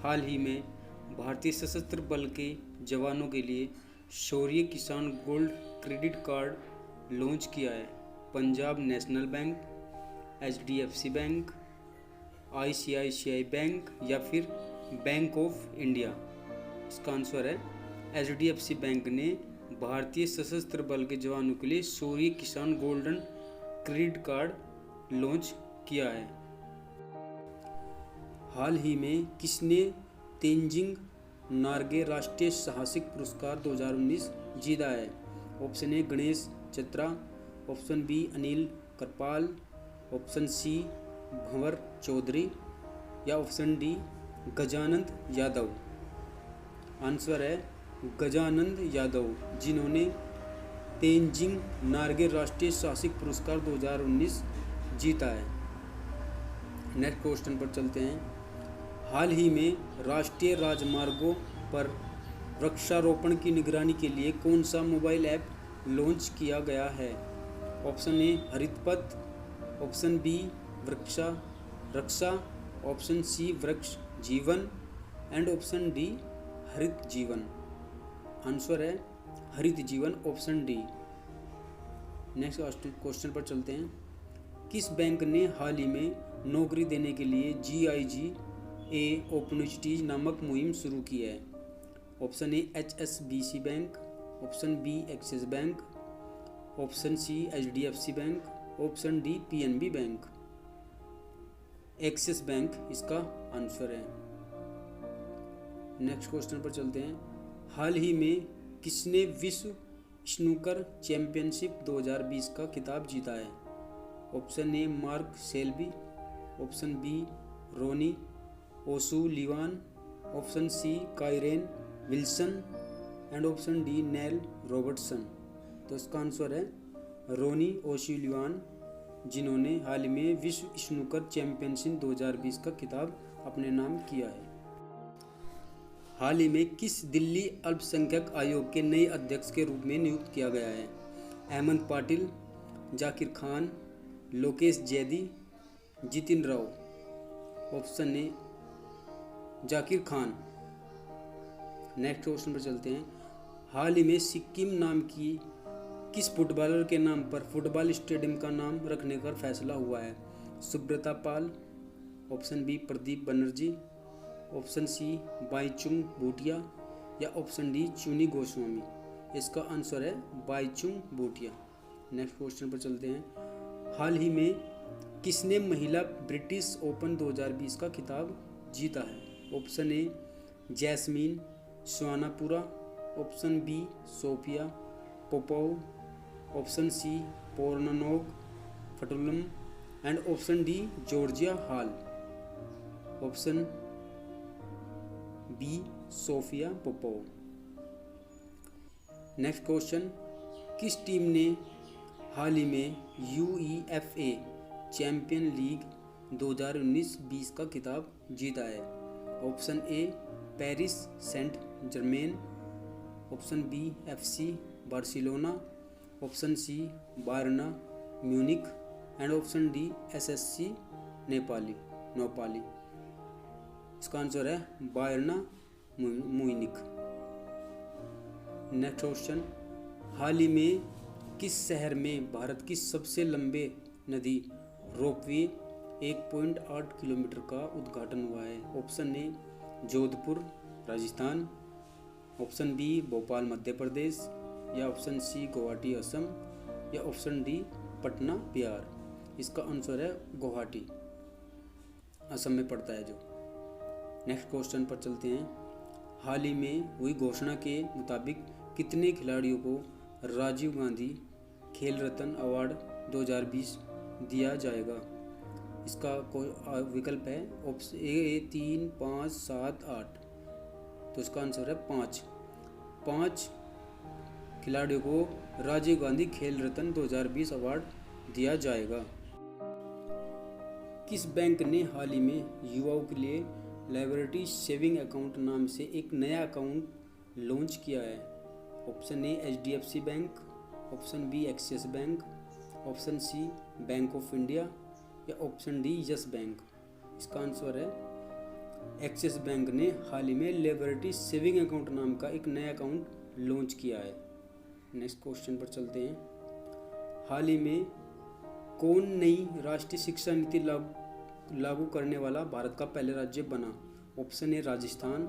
[SPEAKER 1] हाल ही में भारतीय सशस्त्र बल के जवानों के लिए शौर्य किसान गोल्ड क्रेडिट कार्ड लॉन्च किया है? Punjab national bank, HDFC bank, ICICI bank या फिर बैंक ऑफ इंडिया? इसका आंसर है HDFC बैंक ने भारतीय सशस्त्र बल के जवानों के लिए शौर्य किसान गोल्डन क्रेडिट कार्ड लॉन्च किया है। हाल ही में किसने तेंजिंग नार्गे राष्ट्रीय साहसिक पुरस्कार 2019 जीता है? Option A Ganesh Chatra, option B Anil Karpal, option C Bhanwar Chaudhary या option D Gajanand Yadav? Answer है गजानंद यादव, जिन्होंने तेंजिंग नार्गे राष्ट्रीय साहसिक पुरस्कार 2019 जीता है। नेक्स्ट क्वेश्चन पर चलते हैं। हाल ही में राष्ट्रीय राजमार्गों पर वृक्षारोपण की निगरानी के लिए कौन सा मोबाइल ऐप लॉन्च किया गया है? ऑप्शन ए हरित पथ, ऑप्शन बी वृक्षा रक्षा, ऑप्शन सी वृक्ष जीवन एंड ऑप्शन डी हरित जीवन। आंसर है हरित जीवन, ऑप्शन डी। नेक्स्ट क्वेश्चन पर चलते हैं। किस बैंक ने हाल ही में नौकरी देने के लिए GIGA अपॉर्चुनिटीज नामक मुहिम शुरू की है? Option A HSBC bank, option B Axis bank, option C HDFC bank, option D PNB bank. Axis bank इसका आंसर है। नेक्स्ट क्वेश्चन पर चलते हैं। हाल ही में किसने विश्व स्नूकर चैंपियनशिप 2020 का खिताब जीता है? Option A Mark Selby, option B Ronnie O'Sullivan, option C Kyren Wilson and option D Neil Robertson. तो इसका आंसर है रोनी ओसुलिवान, जिन्होंने हाल ही में विश्व स्नूकर चैंपियनशिप 2020 का खिताब अपने नाम किया है। हाल ही में किस दिल्ली अल्पसंख्यक आयोग के नए अध्यक्ष के रूप में नियुक्त किया गया है? Ahmed Patil, Zakir Khan, Lokesh Zaidi, Jitin Rao. Option A Zakir Khan. Next question पर चलते हैं। हाल ही में सिक्किम नाम की किस फुटबॉलर के नाम पर फुटबॉल स्टेडियम का नाम रखने का फैसला हुआ है? Subrata Pal, option B Pradeep Banerjee, option C Bhaichung Bhutia या ऑप्शन डी चुनी गोस्वामी। इसका आंसर है बाईचुंग भूटिया। नेक्स्ट क्वेश्चन पर चलते हैं। हाल ही में किसने महिला ब्रिटिश ओपन 2020 का खिताब जीता है? Option A Jasmine Suwannapura, option B Sofia Popov, option C Pornanong Phatlum and option D Georgia Hall. Option B Sofia Popov. Next question. किस टीम ने हाल ही में UEFA चैंपियन लीग 2019-20 का खिताब जीता है? Option A Paris Saint Germain, option B FC Barcelona, option C Bayern Munich and option D SSC Napoli. इसका आंसर है बायर्न म्यूनिक। Next question. हाल ही में किस शहर में भारत की सबसे लंबे नदी रोपवे 1.8 किलोमीटर का उद्घाटन हुआ है? Option A Jodhpur Rajasthan, option B Bhopal Madhya Pradesh या ऑप्शन सी गुवाहाटी असम या ऑप्शन डी पटना बिहार। इसका आंसर है गुवाहाटी, असम में पड़ता है जो। नेक्स्ट क्वेश्चन पर चलते हैं। हाल ही में हुई घोषणा के मुताबिक कितने खिलाड़ियों को राजीव गांधी खेल रत्न अवार्ड 2020 दिया जाएगा? इसका विकल्प है ऑप्शन ए 3, 5, 7, 8। तो इसका आंसर है 5 खिलाड़ियों को राजीव गांधी खेल रत्न 2020 अवार्ड दिया जाएगा। किस बैंक ने हाल ही में युवाओं के लिए लाइबिलिटी सेविंग अकाउंट नाम से एक नया अकाउंट लॉन्च किया है? Option A HDFC bank, option B Axis bank, option C bank of India या ऑप्शन डी यस बैंक। इसका आंसर है एक्सिस बैंक ने हाल ही में लिबर्टी सेविंग अकाउंट नाम का एक नया अकाउंट लॉन्च किया है। नेक्स्ट क्वेश्चन पर चलते हैं। हाल ही में कौन नई राष्ट्रीय शिक्षा नीति लागू करने वाला भारत का पहला राज्य बना? Option A Rajasthan,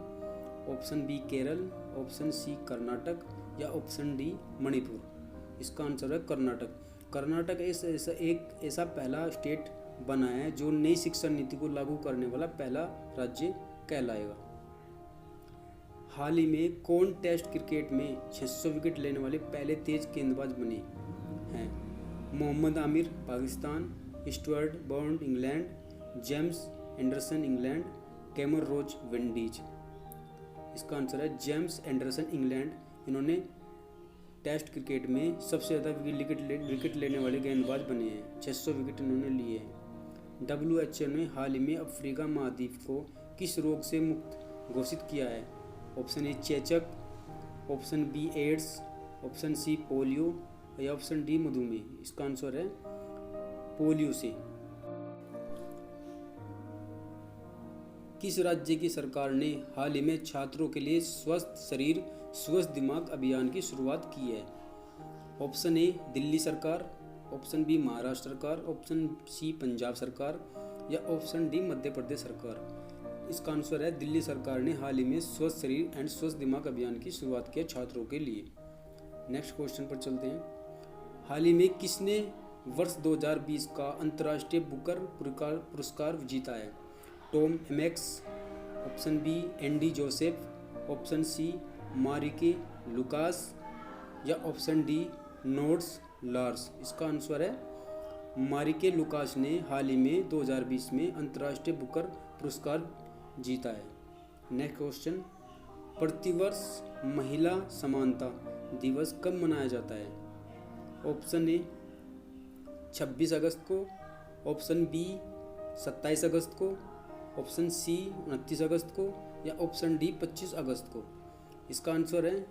[SPEAKER 1] option B Kerala, option C Karnataka या ऑप्शन डी मणिपुर। इसका आंसर है कर्नाटक। कर्नाटक ऐसा पहला स्टेट बना है जो नई शिक्षा नीति को लागू करने वाला पहला राज्य कहलाएगा। हाल ही में कौन टेस्ट क्रिकेट में 600 विकेट लेने वाले पहले तेज गेंदबाज बने हैं? Mohammad Amir Pakistan, Stuart Broad England, James Anderson England, Kemar Roach Windies. इसका आंसर है जेम्स एंडरसन इंग्लैंड। इन्होंने टेस्ट क्रिकेट में सबसे ज़्यादा विकेट लेने वाले गेंदबाज बने हैं। 600 विकेट इन्होंने लिए हैं। WHO ने हाल ही में अफ्रीका महाद्वीप को किस रोग से मुक्त घोषित किया है? ऑप्शन ए चेचक, option B AIDS, option C polio या ऑप्शन डी मधुमेह। इसका आंसर है पोलियो से। किस राज्य की सरकार ने हाल ही में छात्रों के लिए स्वस्थ शरीर स्वस्थ दिमाग अभियान की शुरुआत की है? ऑप्शन ए दिल्ली सरकार, ऑप्शन बी महाराष्ट्र सरकार, ऑप्शन सी पंजाब सरकार या ऑप्शन डी मध्य प्रदेश सरकार। इसका आंसर है दिल्ली सरकार ने हाल ही में स्वस्थ शरीर एंड स्वस्थ दिमाग अभियान की शुरुआत किया छात्रों के लिए। नेक्स्ट क्वेश्चन पर चलते हैं। हाल ही में किसने वर्ष 2020 का अंतर्राष्ट्रीय बुकर पुरस्कार जीता है? Tom Hanks, option B Andy Joseph, option C Marieke Lucas या ऑप्शन डी नोट्स लार्स। इसका आंसर है मारिके लुकास ने हाल ही में 2020 में अंतर्राष्ट्रीय बुकर पुरस्कार जीता है। नेक्स्ट क्वेश्चन, प्रतिवर्ष महिला समानता दिवस कब मनाया जाता है? ऑप्शन ए 26 अगस्त को, ऑप्शन बी 27 अगस्त को, ऑप्शन सी 29 अगस्त को या ऑप्शन डी 25 अगस्त को। इसका आंसर है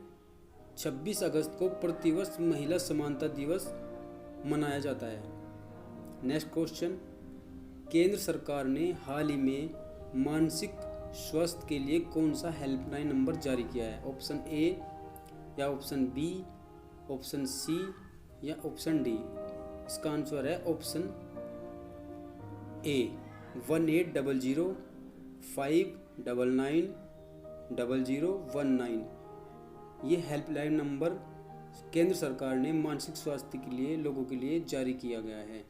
[SPEAKER 1] 26 अगस्त को प्रतिवर्ष महिला समानता दिवस मनाया जाता है। नेक्स्ट क्वेश्चन, केंद्र सरकार ने हाल ही में मानसिक स्वास्थ्य के लिए कौन सा हेल्पलाइन नंबर जारी किया है? ऑप्शन ए या ऑप्शन बी, ऑप्शन सी या ऑप्शन डी। इसका आंसर है ऑप्शन ए 1800 599 0019। ये हेल्पलाइन नंबर केंद्र सरकार ने मानसिक स्वास्थ्य के लिए लोगों के लिए जारी किया गया है।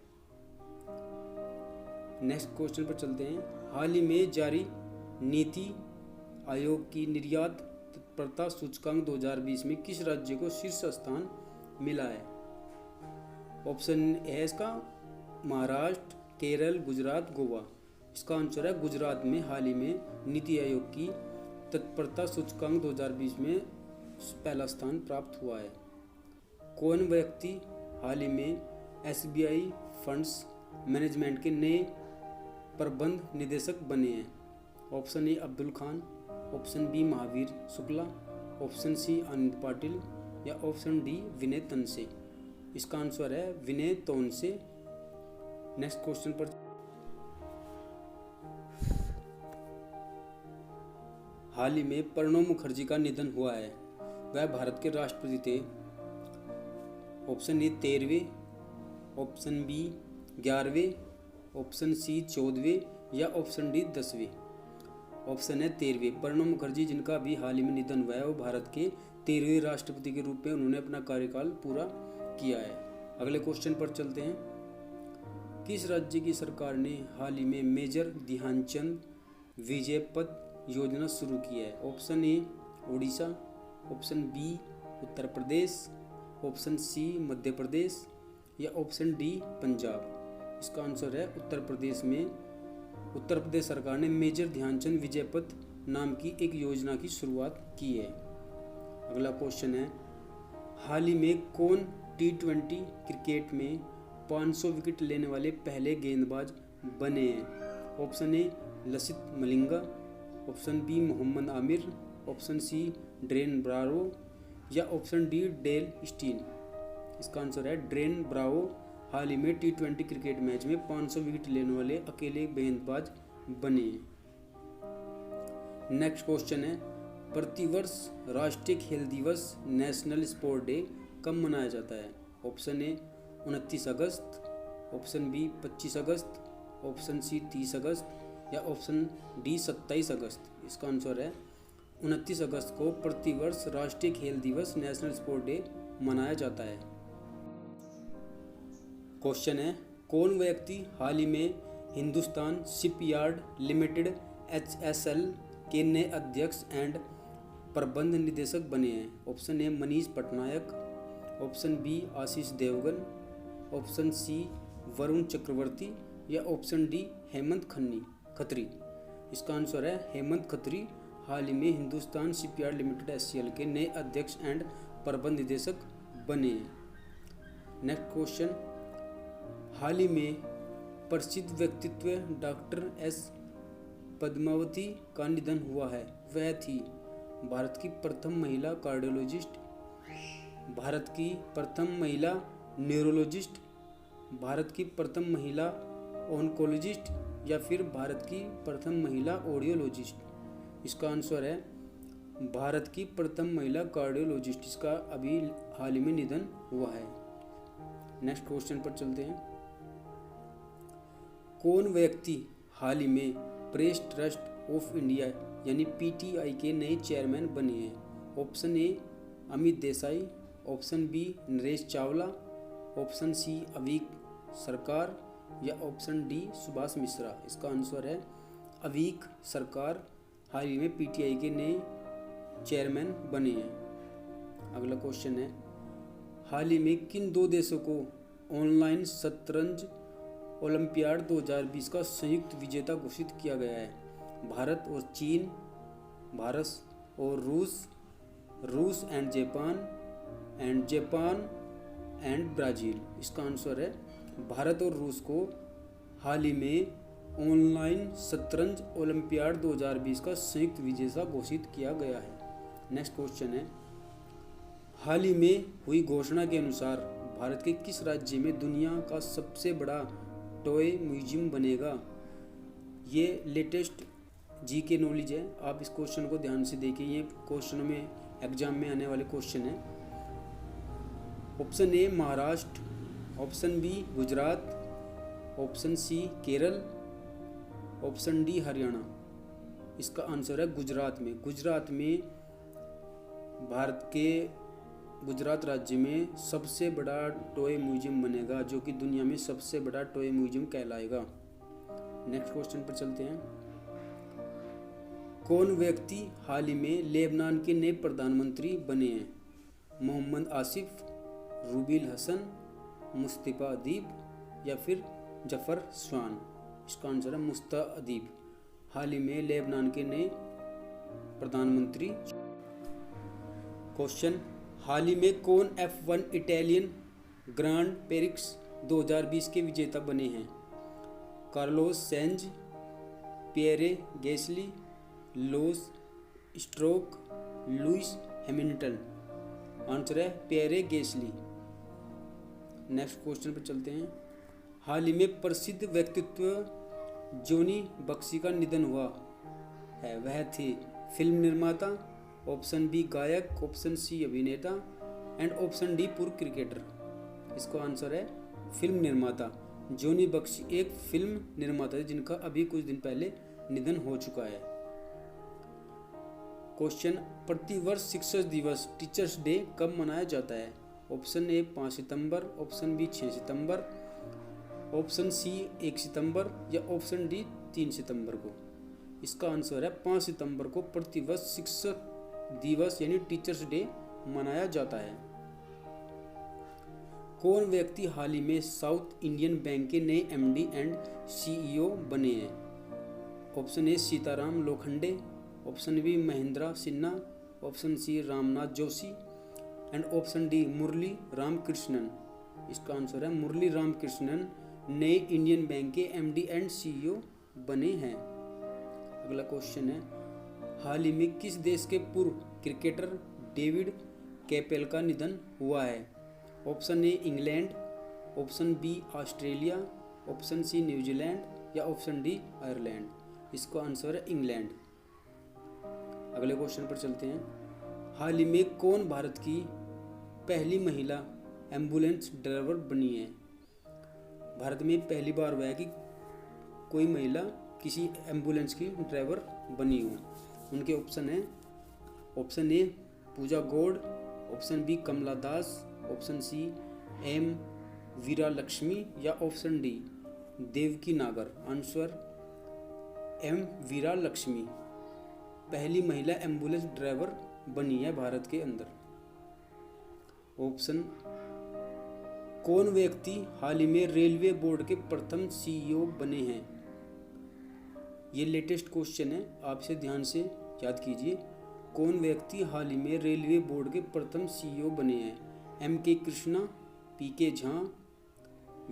[SPEAKER 1] नेक्स्ट क्वेश्चन पर चलते हैं। हाल ही में जारी नीति आयोग की निर्यात तत्परता सूचकांक 2020 में किस राज्य को शीर्ष स्थान मिला है? ऑप्शन ए है इसका महाराष्ट्र, केरल, गुजरात, गोवा। इसका आंसर है गुजरात में हाल ही में नीति आयोग की तत्परता सूचकांक 2020 में पहला स्थान प्राप्त हुआ है। कौन व्यक्ति हाल ही में SBI फंड्स मैनेजमेंट के नए प्रबंध निदेशक बने हैं? Option A Abdul Khan, option B Mahavir Shukla, option C Anand Patil या ऑप्शन डी विनय तनसे। इसका आंसर है विनय तोनसे। नेक्स्ट क्वेश्चन पर हाल ही में प्रणब मुखर्जी का निधन हुआ है। वह भारत के राष्ट्रपति थे। ऑप्शन ए 13वें, ऑप्शन बी 11वें, ऑप्शन सी 14वें या ऑप्शन डी 10वें। ऑप्शन है 13वें। प्रणब मुखर्जी जिनका अभी हाल ही में निधन हुआ है वो भारत के 13वें राष्ट्रपति के रूप में उन्होंने अपना कार्यकाल पूरा किया है। अगले क्वेश्चन पर चलते हैं। किस राज्य की सरकार ने हाल ही में मेजर ध्यानचंद विजय पथ योजना शुरू की है? Option A Orissa, option B Uttar Pradesh, option C Madhya Pradesh या ऑप्शन डी पंजाब। इसका आंसर है उत्तर प्रदेश में उत्तर प्रदेश सरकार ने मेजर ध्यानचंद विजय पथ नाम की एक योजना की शुरुआत की है। अगला क्वेश्चन है, हाल ही में कौन T20 क्रिकेट में 500 विकेट लेने वाले पहले गेंदबाज बने हैं? Option A Lasith Malinga, option B Mohammad Amir, option C Dwayne Bravo या ऑप्शन डी डेल स्टीन। इसका आंसर है ड्रेन ब्रावो हाल ही में T20 क्रिकेट मैच में 500 विकेट लेने वाले अकेले गेंदबाज बने हैं। नेक्स्ट क्वेश्चन है, प्रतिवर्ष राष्ट्रीय खेल दिवस नेशनल स्पोर्ट डे कब मनाया जाता है? ऑप्शन ए 29 अगस्त, ऑप्शन बी 25 अगस्त, ऑप्शन सी 30 अगस्त या ऑप्शन डी 27 अगस्त। इसका आंसर है 29 अगस्त को प्रतिवर्ष राष्ट्रीय खेल दिवस नेशनल स्पोर्ट डे मनाया जाता है। क्वेश्चन है, कौन व्यक्ति हाल ही में हिंदुस्तान शिपयार्ड लिमिटेड HSL के नए अध्यक्ष एंड प्रबंध निदेशक बने हैं? Option A Manish Patnaik, option B Ashish Devgan, option C Varun Chakravarthy या ऑप्शन डी हेमंत खत्री। इसका आंसर है हेमंत खत्री हाल ही में हिंदुस्तान शिपयार्ड लिमिटेड HCL के नए अध्यक्ष एंड प्रबंध निदेशक बने हैं। नेक्स्ट क्वेश्चन, हाल ही में प्रसिद्ध व्यक्तित्व डॉक्टर S पद्मावती का निधन हुआ है। वह थी भारत की प्रथम महिला कार्डियोलॉजिस्ट, भारत की प्रथम महिला न्यूरोलॉजिस्ट, भारत की प्रथम महिला ऑन्कोलॉजिस्ट या फिर भारत की प्रथम महिला ऑडियोलॉजिस्ट। इसका आंसर है भारत की प्रथम महिला कार्डियोलॉजिस्ट। इसका अभी हाल ही में निधन हुआ है। नेक्स्ट क्वेश्चन पर चलते हैं, कौन व्यक्ति हाल ही में प्रेस ट्रस्ट ऑफ इंडिया यानी PTI के नए चेयरमैन बने हैं? Option A Amit Desai, option B Naresh Chawla, option C Aveek Sarkar या ऑप्शन डी सुभाष मिश्रा। इसका आंसर है अवीक सरकार हाल ही में PTI के नए चेयरमैन बने हैं। अगला क्वेश्चन है, हाल ही में किन दो देशों को ऑनलाइन शतरंज ओलंपियाड 2020 का संयुक्त विजेता घोषित किया गया है? भारत और चीन, भारत और रूस एंड जापान एंड ब्राज़ील। इसका आंसर है भारत और रूस को हाल ही में ऑनलाइन शतरंज ओलंपियाड 2020 का संयुक्त विजेता घोषित किया गया है। नेक्स्ट क्वेश्चन है, हाल ही में हुई घोषणा के अनुसार भारत के किस राज्य में दुनिया का सबसे बड़ा टॉय म्यूजियम बनेगा? ये लेटेस्ट GK नॉलेज है, आप इस क्वेश्चन को ध्यान से देखिए, ये क्वेश्चनों में एग्जाम में आने वाले क्वेश्चन है। Option A Maharashtra, option B Gujarat, option C Kerala, option D Haryana. इसका आंसर है गुजरात में। गुजरात में भारत के गुजरात राज्य में सबसे बड़ा टॉय म्यूजियम बनेगा, जो कि दुनिया में सबसे बड़ा टॉय म्यूजियम कहलाएगा। नेक्स्ट क्वेश्चन पर चलते हैं, कौन व्यक्ति हाल ही में लेबनान के नए प्रधानमंत्री बने हैं? मोहम्मद आसिफ, रूबिल हसन, मुस्तफा अदीब या फिर जफर स्वान। इसका आंसर है मुस्तफा अदीब हाल ही में लेबनान के नए प्रधानमंत्री। क्वेश्चन, हाल ही में कौन F1 इटालियन ग्रांड पेरिक्स 2020 के विजेता बने हैं? Carlos Sainz, Pierre Gasly, Lance Stroll, Lewis Hamilton. Answer है पियरे गैसली। नेक्स्ट क्वेश्चन पर चलते हैं, हाल ही में प्रसिद्ध व्यक्तित्व जॉनी बख्शी का निधन हुआ है। वह थे फिल्म निर्माता, ऑप्शन बी गायक, ऑप्शन सी अभिनेता एंड ऑप्शन डी पूर्व क्रिकेटर। इसका आंसर है फिल्म निर्माता। जॉनी बख्शी एक फिल्म निर्माता है जिनका अभी कुछ दिन पहले निधन हो चुका है। क्वेश्चन, प्रतिवर्ष शिक्षक दिवस टीचर्स डे कब मनाया जाता है? ऑप्शन ए 5 सितंबर, ऑप्शन बी 6 सितंबर, ऑप्शन सी 1 सितंबर या ऑप्शन डी 3 सितंबर को। इसका आंसर है 5 सितंबर को प्रतिवर्ष शिक्षक दिवस यानी टीचर्स डे मनाया जाता है। कौन व्यक्ति हाल ही में साउथ इंडियन बैंक के नए MD एंड CEO बने हैं? Option A Sitaram Lokhande, option B Mahendra Sinha, option C Ramnath Joshi and option D Murali Ramakrishnan. इसका आंसर है मुरली रामकृष्णन नए इंडियन बैंक के MD एंड CEO बने हैं। अगला क्वेश्चन है, हाल ही में किस देश के पूर्व क्रिकेटर डेविड कैपेल का निधन हुआ है? Option A England, option B Australia, option C New Zealand या ऑप्शन डी आयरलैंड। इसका आंसर है इंग्लैंड। अगले क्वेश्चन पर चलते हैं। हाल ही में कौन भारत की पहली महिला एम्बुलेंस ड्राइवर बनी है? भारत में पहली बार हुआ है कि कोई महिला किसी एम्बुलेंस की ड्राइवर बनी हो। उनके ऑप्शन है, option A Pooja Gaur, option B Kamala Das, option C M Veera Lakshmi या ऑप्शन डी देवकी नागर। आंसर एम वीरा लक्ष्मी पहली महिला एम्बुलेंस ड्राइवर बनी है भारत के अंदर। ऑप्शन कौन व्यक्ति हाल ही में रेलवे बोर्ड के प्रथम सीईओ बने हैं? ये लेटेस्ट क्वेश्चन है, आप इसे ध्यान से याद कीजिए। कौन व्यक्ति हाल ही में रेलवे बोर्ड के प्रथम सीईओ बने हैं? एम के कृष्णा, पी के झा,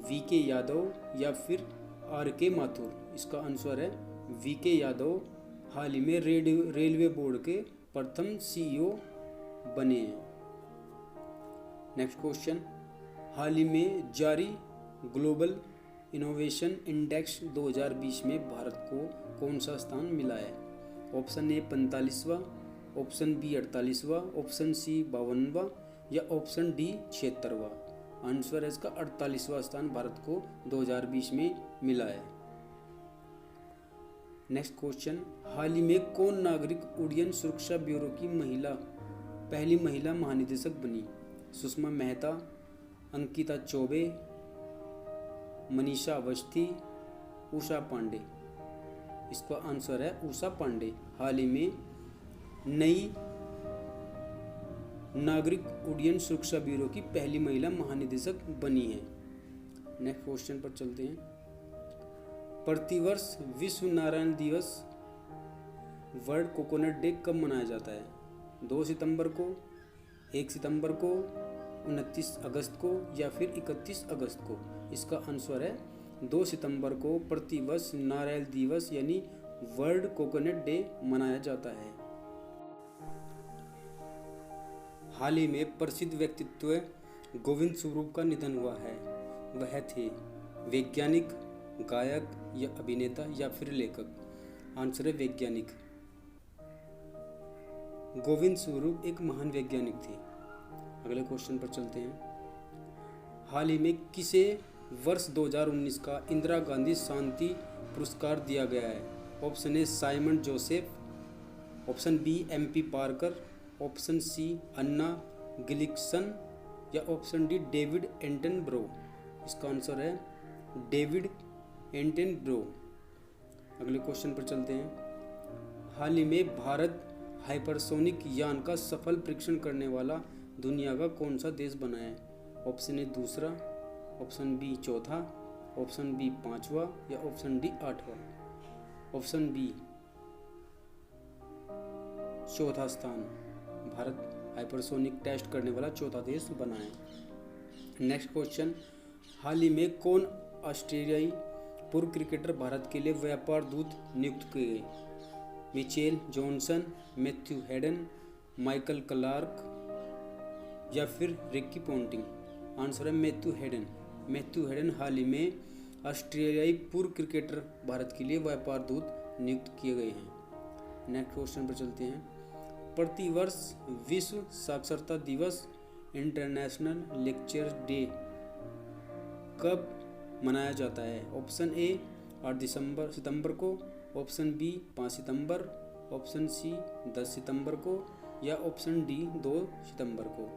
[SPEAKER 1] वी के यादव या फिर आर के माथुर। इसका आंसर है वी के यादव हाल ही में रेलवे बोर्ड के प्रथम सीईओ बने हैं। नेक्स्ट क्वेश्चन, हाल ही में जारी ग्लोबल इनोवेशन इंडेक्स 2020 में भारत को कौन सा स्थान मिला है? ऑप्शन ए 45वां, ऑप्शन बी 48वां, ऑप्शन सी 52वां या ऑप्शन डी 76वां। आंसर है इसका 48वां स्थान भारत को 2020 में मिला है। नेक्स्ट क्वेश्चन, हाल ही में कौन नागरिक उड्डयन सुरक्षा ब्यूरो की पहली महिला महानिदेशक बनी? सुषमा मेहता, अंकिता चौबे, मनीषा अवस्थी, उषा पांडे। इसका आंसर है उषा पांडे हाल ही में नई नागरिक उड्डयन सुरक्षा ब्यूरो की पहली महिला महानिदेशक बनी है। नेक्स्ट क्वेश्चन पर चलते हैं। प्रतिवर्ष विश्व नारियल दिवस वर्ल्ड कोकोनट डे कब मनाया जाता है? 2 सितंबर को, 1 सितंबर को, 29 अगस्त को या फिर 31 अगस्त को। इसका आंसर है 2 सितंबर को प्रतिवर्ष नारियल दिवस यानी वर्ल्ड कोकोनट डे मनाया जाता है। हाल ही में प्रसिद्ध व्यक्तित्व गोविंद स्वरूप का निधन हुआ है। वह थे वैज्ञानिक, गायक या अभिनेता या फिर लेखक। आंसर है वैज्ञानिक। गोविंद स्वरूप एक महान वैज्ञानिक थे। अगले क्वेश्चन पर चलते हैं। हाल ही में किसे वर्ष 2019 का इंदिरा गांधी शांति पुरस्कार दिया गया है? Option A Simon Joseph, option B MP Parker, option C Anna गिलिक्सन या ऑप्शन डी डेविड एंटनब्रो। इसका आंसर है डेविड एंटनब्रो। अगले क्वेश्चन पर चलते हैं। हाल ही में भारत हाइपरसोनिक यान का सफल परीक्षण करने वाला दुनिया का कौन सा देश बना है? ऑप्शन ए दूसरा, ऑप्शन बी चौथा, ऑप्शन बी 5वां या ऑप्शन डी 8वां। ऑप्शन बी चौथा स्थान भारत हाइपरसोनिक टेस्ट करने वाला चौथा देश बना है। नेक्स्ट क्वेश्चन, हाल ही में कौन ऑस्ट्रेलियाई पूर्व क्रिकेटर भारत के लिए व्यापार दूत नियुक्त किए गए? Mitchell Johnson, Matthew Hayden, Michael Clarke या फिर रिकी पॉन्टिंग। आंसर है मैथ्यू हेडन। मैथ्यू हेडन हाल ही में ऑस्ट्रेलियाई पूर्व क्रिकेटर भारत के लिए व्यापार दूत नियुक्त किए गए हैं। नेक्स्ट क्वेश्चन पर चलते हैं। प्रतिवर्ष विश्व साक्षरता दिवस इंटरनेशनल लेक्चर डे कब मनाया जाता है? ऑप्शन ए 8 सितंबर को, ऑप्शन बी 5 सितंबर, ऑप्शन सी 10 सितंबर को या ऑप्शन डी 2 सितंबर को।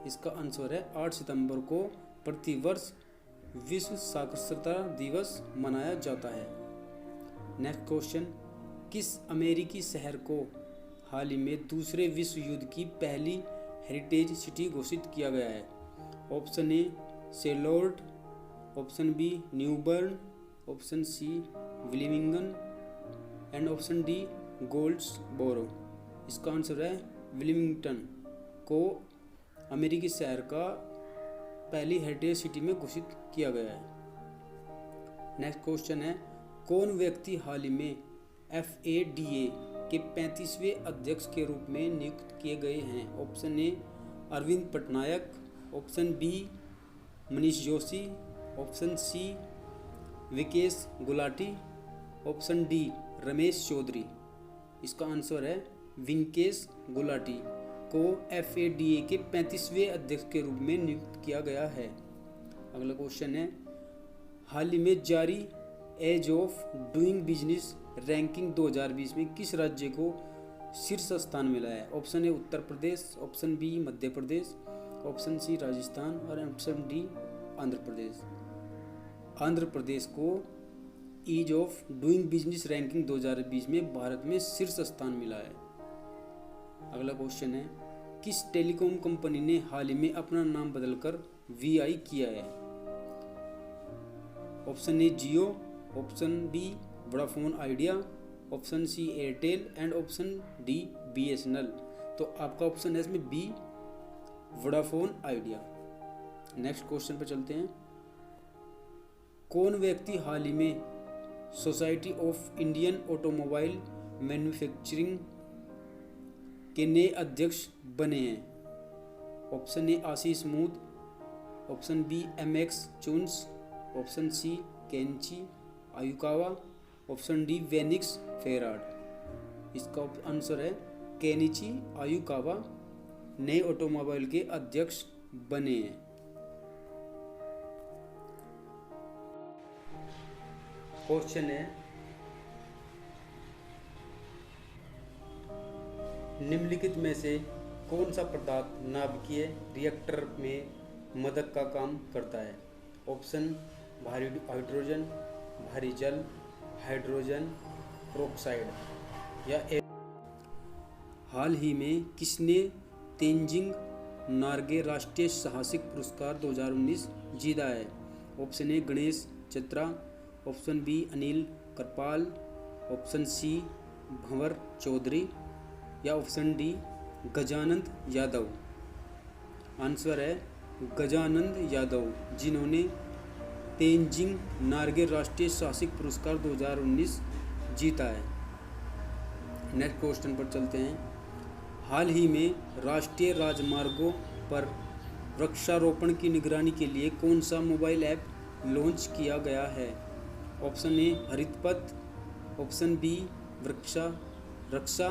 [SPEAKER 1] इसका आंसर है 8 सितंबर को प्रतिवर्ष विश्व साक्षरता दिवस मनाया जाता है। नेक्स्ट क्वेश्चन, किस अमेरिकी शहर को हाल ही में दूसरे विश्व युद्ध की पहली हेरिटेज सिटी घोषित किया गया है? ऑप्शन ए सेलोर्ड, option B Newbern, option C Wilmington and option D Goldsboro. इसका आंसर है विलिमिंगटन को अमेरिकी शहर का पहली हेरिटेज सिटी में घोषित किया गया है। नेक्स्ट क्वेश्चन है, कौन व्यक्ति हाल ही में FADA के 35वें अध्यक्ष के रूप में नियुक्त किए गए हैं? Option A Arvind Patnaik, option B Manish Joshi, option C Vikesh Gulati, option D Ramesh Chaudhary. इसका आंसर है वेंकटेश गुलाटी को FADA के 35वें अध्यक्ष के रूप में नियुक्त किया गया है। अगला क्वेश्चन है, हाल ही में जारी ease of doing business ranking 2020 में किस राज्य को शीर्ष स्थान मिला है? Option A Uttar Pradesh, option B Madhya Pradesh, option C Rajasthan और ऑप्शन डी आंध्र प्रदेश। आंध्र प्रदेश को ease of doing business ranking 2020 में भारत में शीर्ष स्थान मिला है। अगला क्वेश्चन है, किस टेलीकॉम कंपनी ने हाल ही में अपना नाम बदलकर VI किया है? Option A Jio, option B Vodafone Idea, option C Airtel and option D BSNL। तो आपका ऑप्शन है इसमें B Vodafone Idea. Next question पर चलते हैं, कौन व्यक्ति हाल ही में society of Indian automobile manufacturing के नए अध्यक्ष बने हैं? Option A Ashish Mood, option B MX चुन्स, option C Kenichi Ayukawa, option D वेनिक्स फेराड। इसका आंसर है केनिची आयुकावा नए ऑटोमोबाइल के अध्यक्ष बने हैं। क्वेश्चन है, निम्नलिखित में से कौन सा पदार्थ नाभिकीय रिएक्टर में मदद का काम करता है? ऑप्शन भारी हाइड्रोजन, भारी जल, हाइड्रोजन पेरोक्साइड या हाल ही में किसने तेंजिंग नार्गे राष्ट्रीय साहसिक पुरस्कार 2019 जीता है? Option A Ganesh Chatra, option B Anil Karpal, option C Bhanwar Chaudhary या option D Gajanand Yadav. Answer है गजानंद यादव, जिन्होंने तेंजिंग नार्गे राष्ट्रीय साहसिक पुरस्कार 2019 जीता है। नेक्स्ट क्वेश्चन पर चलते हैं, हाल ही में राष्ट्रीय राजमार्गों पर वृक्षारोपण की निगरानी के लिए कौन सा मोबाइल ऐप लॉन्च किया गया है? ऑप्शन ए हरित पथ, ऑप्शन बी वृक्षा रक्षा,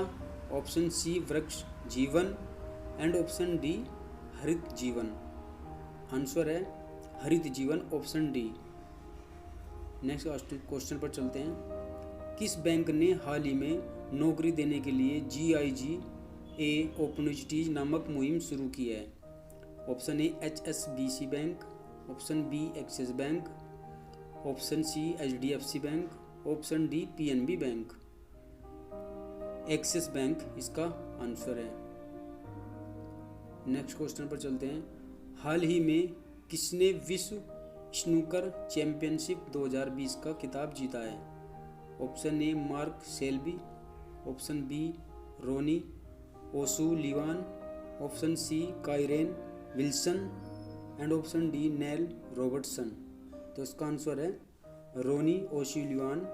[SPEAKER 1] ऑप्शन सी वृक्ष जीवन एंड ऑप्शन डी हरित जीवन। आंसर है हरित जीवन, ऑप्शन डी। नेक्स्ट क्वेश्चन पर चलते हैं, किस बैंक ने हाल ही में नौकरी देने के लिए GIGA अपॉर्चुनिटीज नामक मुहिम शुरू की है? Option A HSBC bank, option B Axis bank, option C HDFC bank, option D PNB bank. Axis bank इसका आंसर है। नेक्स्ट क्वेश्चन पर चलते हैं, हाल ही में किसने विश्व स्नूकर चैंपियनशिप 2020 का खिताब जीता है? Option A Mark Selby, option B Ronnie O'Sullivan, option C Kyren Wilson and option D Neil Robertson. तो इसका आंसर है रोनी ओसुलिवान,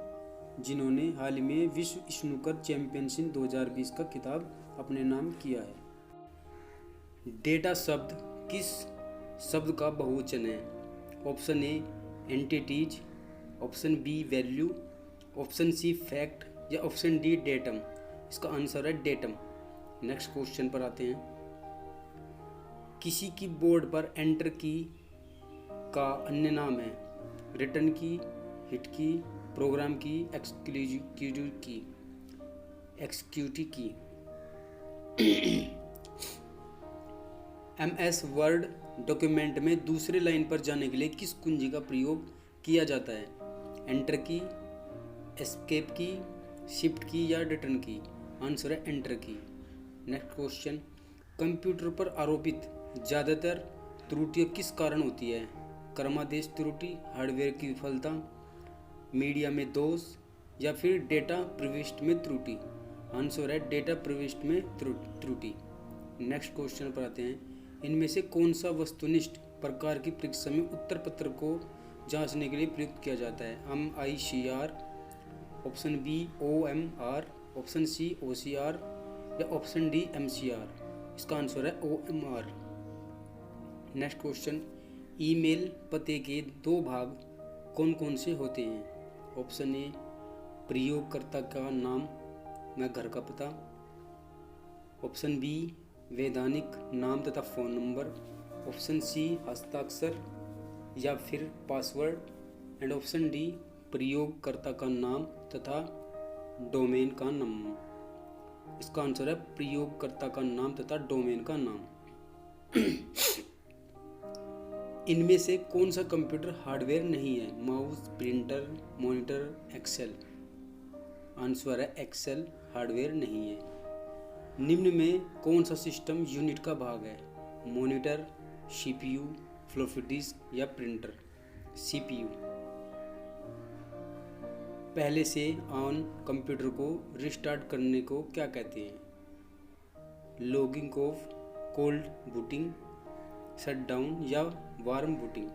[SPEAKER 1] जिन्होंने हाल ही में विश्व स्नूकर चैंपियनशिप 2020 का खिताब अपने नाम किया है। डेटा शब्द किस शब्द का बहुवचन है? Option A entities, option B value, option C fact या ऑप्शन डी डेटम। इसका आंसर है डेटम। नेक्स्ट क्वेश्चन पर आते हैं, किसी की बोर्ड पर एंटर की का अन्य नाम है? रिटर्न की, हिट की, प्रोग्राम की, एक्सिक्यूटिव की। MS वर्ड डॉक्यूमेंट में दूसरे लाइन पर जाने के लिए किस कुंजी का प्रयोग किया जाता है? एंटर की, एस्केप की, शिफ्ट की या रिटर्न की। आंसर है एंटर की। नेक्स्ट क्वेश्चन, कंप्यूटर पर आरोपित ज़्यादातर त्रुटियाँ किस कारण होती है? क्रमादेश त्रुटि, हार्डवेयर की विफलता, मीडिया में दोष या फिर डेटा प्रविष्टि में त्रुटि। आंसर है डेटा प्रविष्टि में त्रुटि। नेक्स्ट क्वेश्चन पर आते हैं, इनमें से कौन सा वस्तुनिष्ठ प्रकार की परीक्षा में उत्तर पत्र को जांचने के लिए प्रयुक्त किया जाता है? MICR, option B OMR, option C OCR या ऑप्शन डी MCR। इसका आंसर है OMR। नेक्स्ट क्वेश्चन, ईमेल पते के दो भाग कौन कौन से होते हैं? ऑप्शन ए प्रयोगकर्ता का नाम या घर का पता, ऑप्शन बी वैधानिक नाम तथा फ़ोन नंबर, ऑप्शन सी हस्ताक्षर या फिर पासवर्ड एंड ऑप्शन डी प्रयोगकर्ता का नाम तथा डोमेन का नाम। इसका आंसर है प्रयोगकर्ता का नाम तथा डोमेन का नाम। इनमें से कौन सा कंप्यूटर हार्डवेयर नहीं है? Mouse, printer, monitor, Excel. Answer है एक्सेल हार्डवेयर नहीं है। निम्न में कौन सा सिस्टम यूनिट का भाग है? मॉनिटर, सीपीयू, फ्लॉपी डिस्क या प्रिंटर? सीपीयू। पहले से ऑन कंप्यूटर को रिस्टार्ट करने को क्या कहते हैं? Logging off, cold booting, shutdown या वार्म बूटिंग?